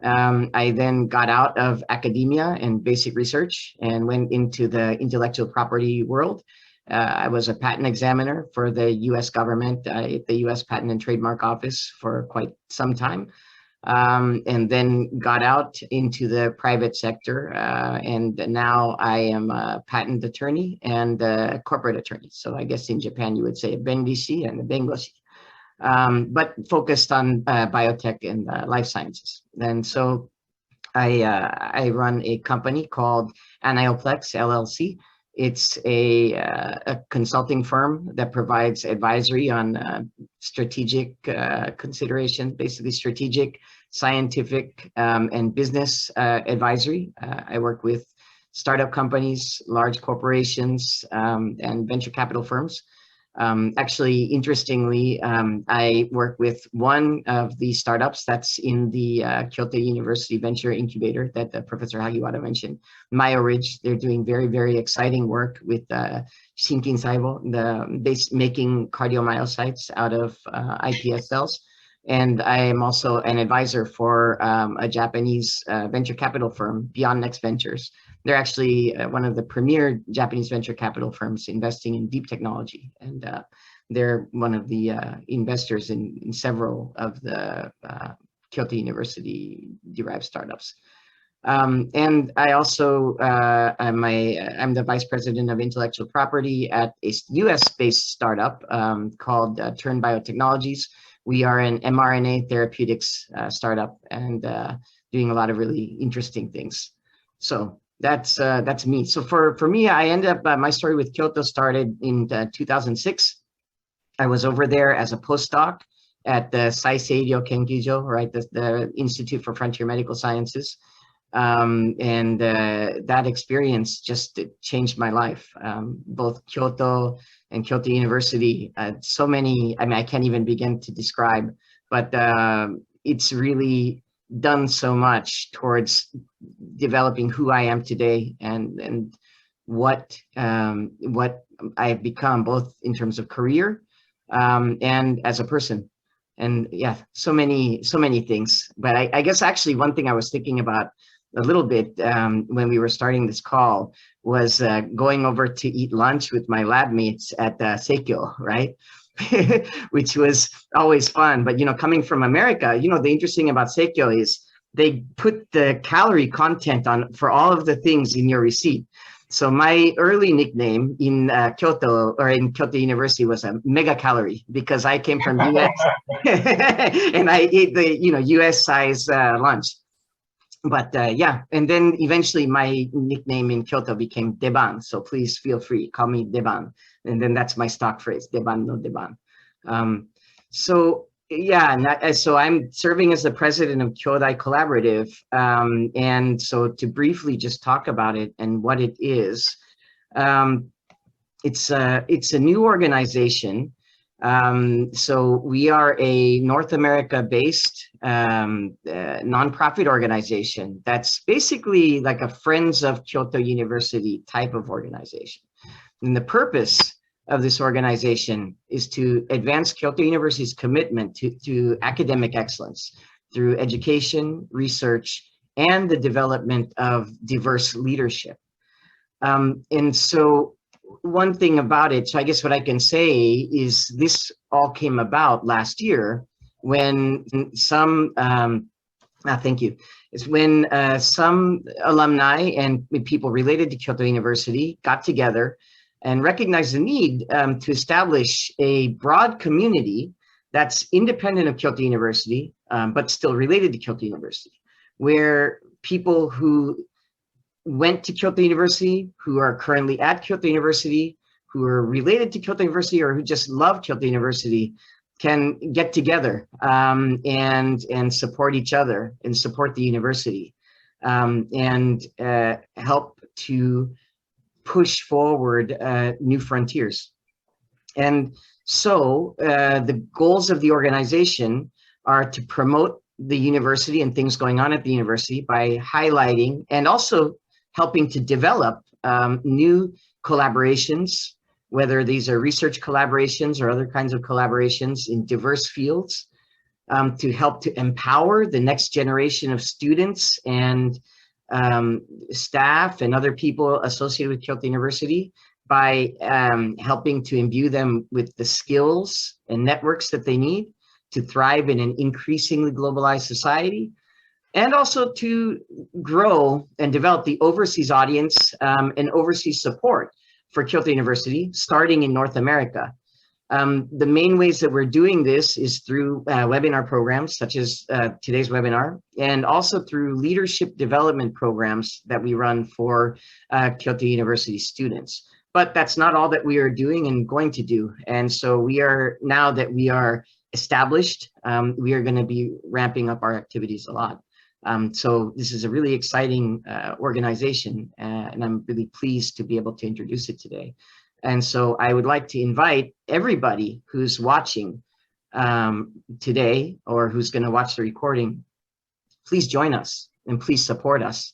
I then got out of academia and basic research and went into the intellectual property world. I was a patent examiner for the US government at the US Patent and Trademark Office for quite some time. And then got out into the private sector. And now I am a patent attorney and a corporate attorney. So I guess in Japan, you would say a benrishi and a bengoshi, but focused on biotech and life sciences. And so I run a company called Anioplex LLC. It's a consulting firm that provides advisory on strategic considerations, basically strategic, scientific, and business advisory. I work with startup companies, large corporations, and venture capital firms. Actually, interestingly, I work with one of the startups that's in the Kyoto University Venture Incubator that Professor Hagiwara mentioned, MyoRidge. They're doing very, very exciting work with Shinkin Saibo, making cardiomyocytes out of iPS cells. And I am also an advisor for a Japanese venture capital firm, Beyond Next Ventures. They're actually one of the premier Japanese venture capital firms investing in deep technology. And they're one of the investors in several of the Kyoto University derived startups. And I also, I'm the vice president of intellectual property at a US-based startup called Turn Biotechnologies. We are an mRNA therapeutics startup and doing a lot of really interesting things. So that's me. So for me, I ended up, my story with Kyoto started in 2006. I was over there as a postdoc at the Saisei Ryo Kenkyujo, right, the Institute for Frontier Medical Sciences. And that experience just changed my life. Both Kyoto and Kyoto University, so many, I mean, I can't even begin to describe, but it's really done so much towards developing who I am today and what I've become, both in terms of career and as a person. And yeah, so many things. But I guess actually one thing I was thinking about a little bit when we were starting this call was going over to eat lunch with my lab mates at Seikyo, right? Which was always fun. But, you know, coming from America, you know, the interesting about Seikyo is they put the calorie content on for all of the things in your receipt. So my early nickname in Kyoto or in Kyoto University was a mega calorie because I came from US and I ate the, you know, US size lunch. But yeah, and then eventually my nickname in Kyoto became Deban. So please feel free, call me Deban. And then that's my stock phrase, Deban no Deban. So yeah, so I'm serving as the president of Kyodai Collaborative. And so to briefly just talk about it and what it is, it's a new organization. So we are a North America-based nonprofit organization that's basically like a Friends of Kyoto University type of organization. And the purpose of this organization is to advance Kyoto University's commitment to academic excellence through education, research, and the development of diverse leadership. And so one thing about it, so I guess what I can say is this all came about last year when some, thank you, is when some alumni and people related to Kyoto University got together and recognized the need to establish a broad community that's independent of Kyoto University, but still related to Kyoto University, where people who went to Kyoto University, who are currently at Kyoto University, who are related to Kyoto University, or who just love Kyoto University can get together and support each other and support the university and help to push forward new frontiers. And so the goals of the organization are to promote the university and things going on at the university by highlighting and also helping to develop new collaborations, whether these are research collaborations or other kinds of collaborations in diverse fields, to help to empower the next generation of students and staff and other people associated with Kyoto University by helping to imbue them with the skills and networks that they need to thrive in an increasingly globalized society, and also to grow and develop the overseas audience and overseas support for Kyoto University, starting in North America. The main ways that we're doing this is through webinar programs such as today's webinar, and also through leadership development programs that we run for Kyoto University students. But that's not all that we are doing and going to do. And so we are, now that we are established, we are going to be ramping up our activities a lot. So this is a really exciting organization, and I'm really pleased to be able to introduce it today. And so I would like to invite everybody who's watching today or who's going to watch the recording, please join us and please support us.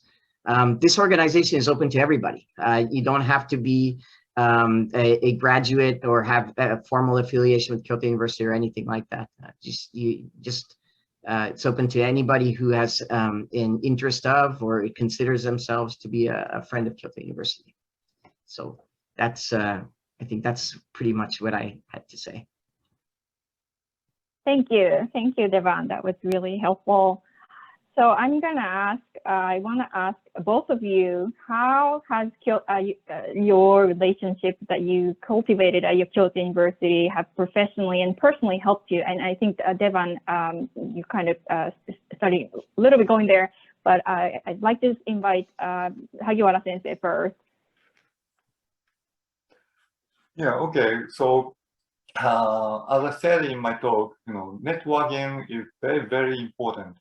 This organization is open to everybody. You don't have to be a graduate or have a formal affiliation with Kyoto University or anything like that. It's open to anybody who has an interest of or considers themselves to be a friend of Kyoto University. So that's, I think that's pretty much what I had to say. Thank you, Devon. That was really helpful. So I'm going to ask, I want to ask both of you, how has your relationship that you cultivated at your Kyoto University have professionally and personally helped you? And I think, Devon, you kind of started a little bit going there, but I'd like to invite Hagiwara Sensei first. Yeah, okay. So as I said in my talk, networking is very, very important.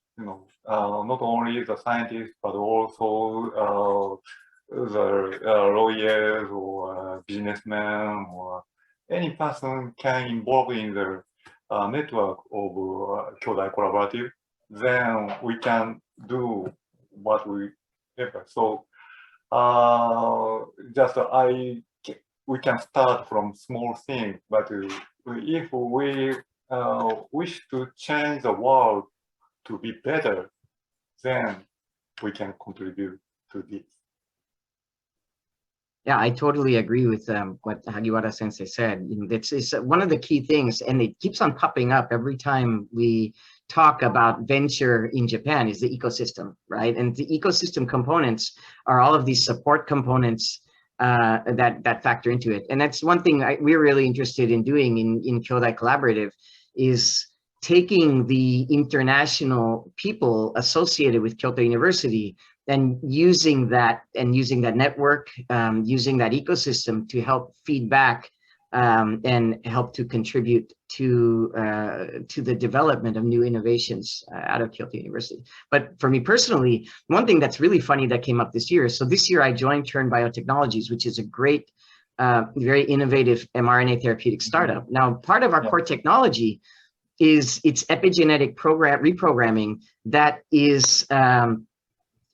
Not only the scientists, but also the lawyers or businessmen or any person can involve in the network of Kyodai Collaborative. Then we can do what we ever. So we can start from small things, but if we wish to change the world to be better, then we can contribute to this. Yeah, I totally agree with what Hagiwara Sensei said. It's one of the key things, and it keeps on popping up every time we talk about venture in Japan, is the ecosystem, right? And the ecosystem components are all of these support components that factor into it. And that's one thing we're really interested in doing in Kyodai Collaborative, is taking the international people associated with Kyoto University and using that network, using that ecosystem to help feed back and help to contribute to the development of new innovations out of Kyoto University. But for me personally, one thing that's really funny that came up this year, so this year I joined Turn Biotechnologies, which is a great, very innovative mRNA therapeutic startup. Now, part of our core technology is its epigenetic reprogramming that is,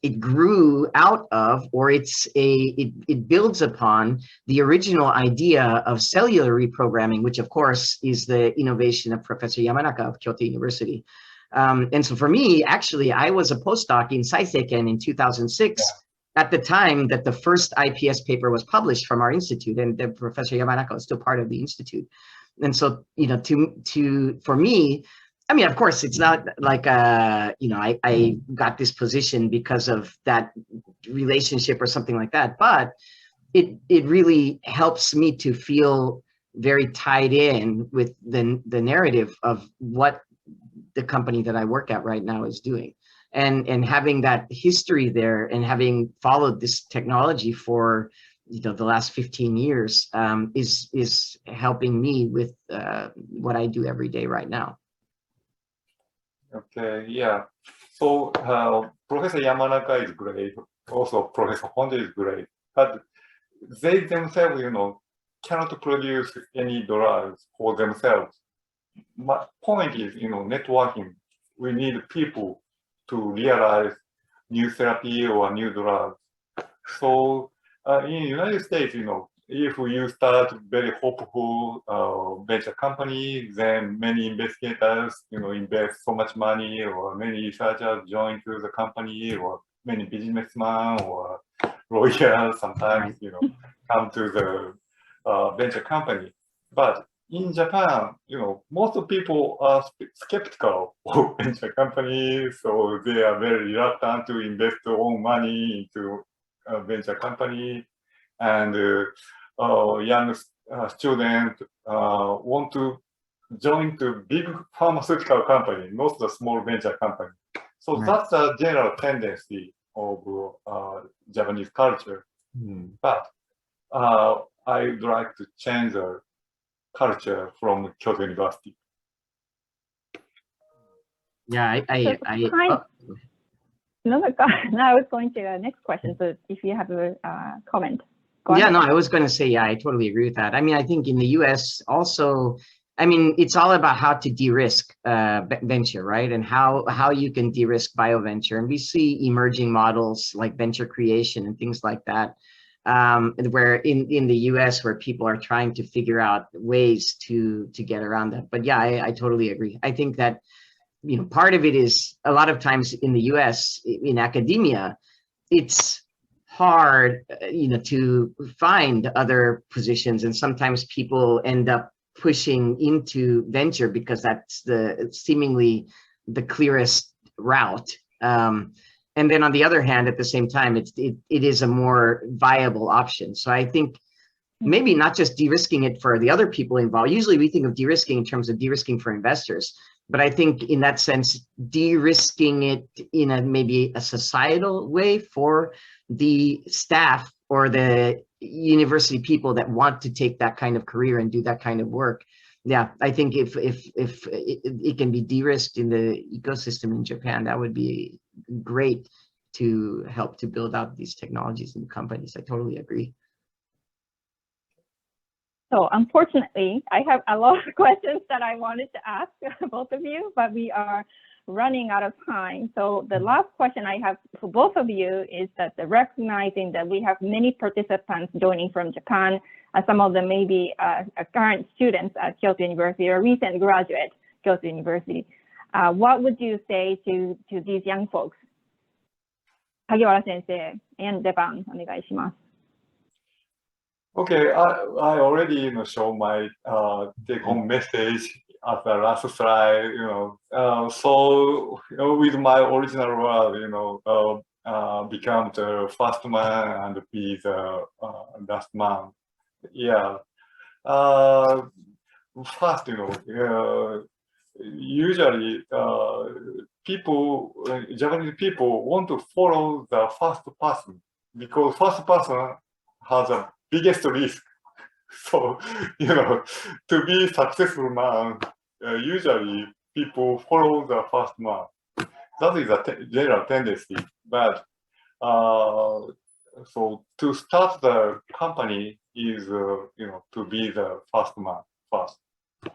it grew out of, or it builds upon the original idea of cellular reprogramming, which of course is the innovation of Professor Yamanaka of Kyoto University. And so for me, actually, I was a postdoc in Saiseiken in 2006, at the time that the first IPS paper was published from our institute, and Professor Yamanaka was still part of the institute. And so, for me, I mean, of course, it's not like, I got this position because of that relationship or something like that, but it really helps me to feel very tied in with the narrative of what the company that I work at right now is doing. And having that history there and having followed this technology for the last 15 years is helping me with what I do every day right now. Okay, yeah. So Professor Yamanaka is great. Also, Professor Honda is great. But they themselves, cannot produce any drugs for themselves. My point is, networking we need people to realize new therapy or new drugs. So in the United States, if you start very hopeful venture company, then many investigators, invest so much money, or many researchers join to the company, or many businessmen or lawyers sometimes, come to the venture company. But in Japan, most people are skeptical of venture companies, so they are very reluctant to invest their own money into a venture company. And young students want to join to big pharmaceutical company, not the small venture company. So that's a general tendency of Japanese culture. But I would like to change the culture from Kyoto University. Yeah, No, now I was going to the next question. So if you have a comment. Yeah, no, I was going to say, yeah, I totally agree with that. I mean, I think in the US also, I mean, it's all about how to de-risk venture, right? And how you can de-risk bioventure. And we see emerging models like venture creation and things like that, where in the US, where people are trying to figure out ways to get around that. But yeah, I totally agree. I think that, part of it is a lot of times in the US, in academia, it's hard, to find other positions. And sometimes people end up pushing into venture because that's seemingly the clearest route. And then on the other hand, at the same time, it is a more viable option. So I think maybe not just de-risking it for the other people involved. Usually we think of de-risking in terms of de-risking for investors. But I think in that sense, de-risking it in maybe a societal way for the staff or the university people that want to take that kind of career and do that kind of work. Yeah, I think if it can be de-risked in the ecosystem in Japan, that would be great to help to build out these technologies and companies. I totally agree. So unfortunately, I have a lot of questions that I wanted to ask both of you, but we are running out of time. So the last question I have for both of you is that recognizing that we have many participants joining from Japan, some of them may be current students at Kyoto University or recent graduates Kyoto University. What would you say to these young folks? 萩原先生 and Devan, お願いします。Okay, I already show my take-home message at the last slide. So with my original word, become the first man and be the last man. Yeah. First, usually Japanese people want to follow the first person because first person has a biggest risk. So, to be successful man, usually people follow the first man. That is a general tendency. But so to start the company is, to be the first man first.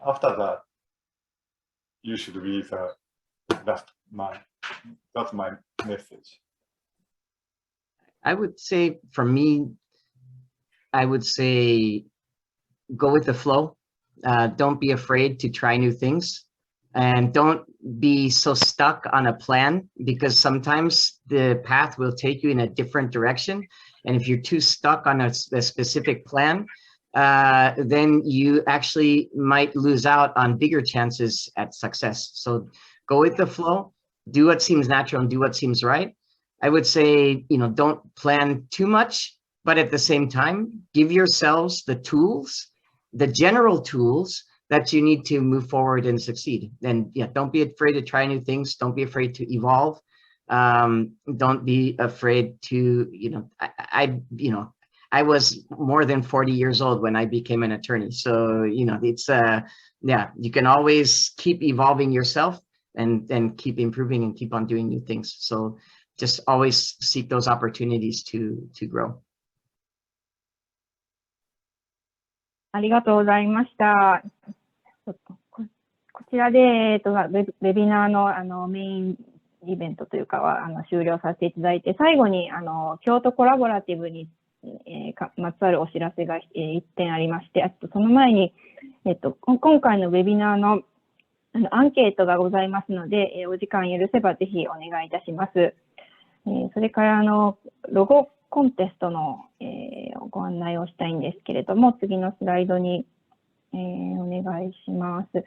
After that, you should be the last man. That's my message. I would say, for me, I would say go with the flow. Don't be afraid to try new things, and don't be so stuck on a plan, because sometimes the path will take you in a different direction. And if you're too stuck on a specific plan, then you actually might lose out on bigger chances at success. So go with the flow, do what seems natural and do what seems right. I would say, don't plan too much, but at the same time, give yourselves the tools, the general tools that you need to move forward and succeed. And yeah, don't be afraid to try new things. Don't be afraid to evolve. Don't be afraid to, I was more than 40 years old when I became an attorney. So, it's, yeah, you can always keep evolving yourself and keep improving and keep on doing new things. So just always seek those opportunities to grow. ありがとうございました。ちょっとこちらで、ウェビナーの、メインイベントというかは終了させていただいて、最後に京都コラボラティブに、まつわるお知らせが、1点ありまして、あとその前に、今回のウェビナーのアンケートがございますので、お時間許せばぜひお願いいたします。それからロゴコンテストの、ご案内をしたいんですけれども、次のスライドに、お願いします。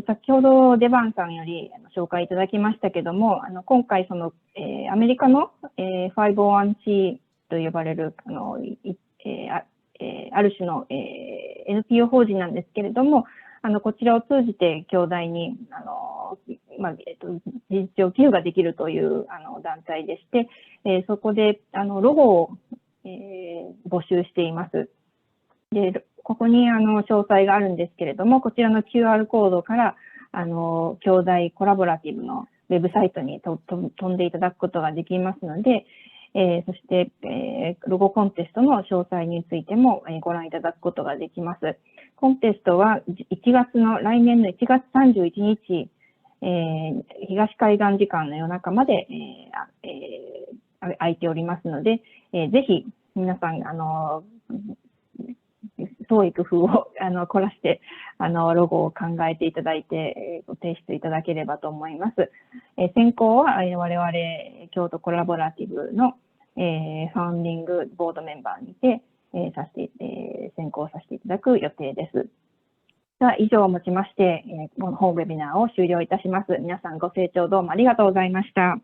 先ほどデバンさんより紹介いただきましたけども、今回アメリカの、501c と呼ばれるある種の、NPO 法人なんですけれども、こちらを通じて兄弟に事実上寄付ができるという団体でして、そこでロゴを、募集しています。で、ここに詳細があるんですけれども、こちらの QR コードから兄弟コラボラティブのウェブサイトに飛んでいただくことができますので、そして、ロゴコンテストの詳細についても、ご覧いただくことができます。コンテストは来年の1月31日、東海岸時間の夜中まで、空いておりますので、ぜひ皆さん、創意工夫を凝らしてロゴを考えていただいて、ご提出いただければと思います。選考は我々京都コラボラティブのファウンディングボードメンバーにて選考させていただく予定です。では以上をもちまして、この本ウェビナーを終了いたします。皆さんご清聴どうもありがとうございました。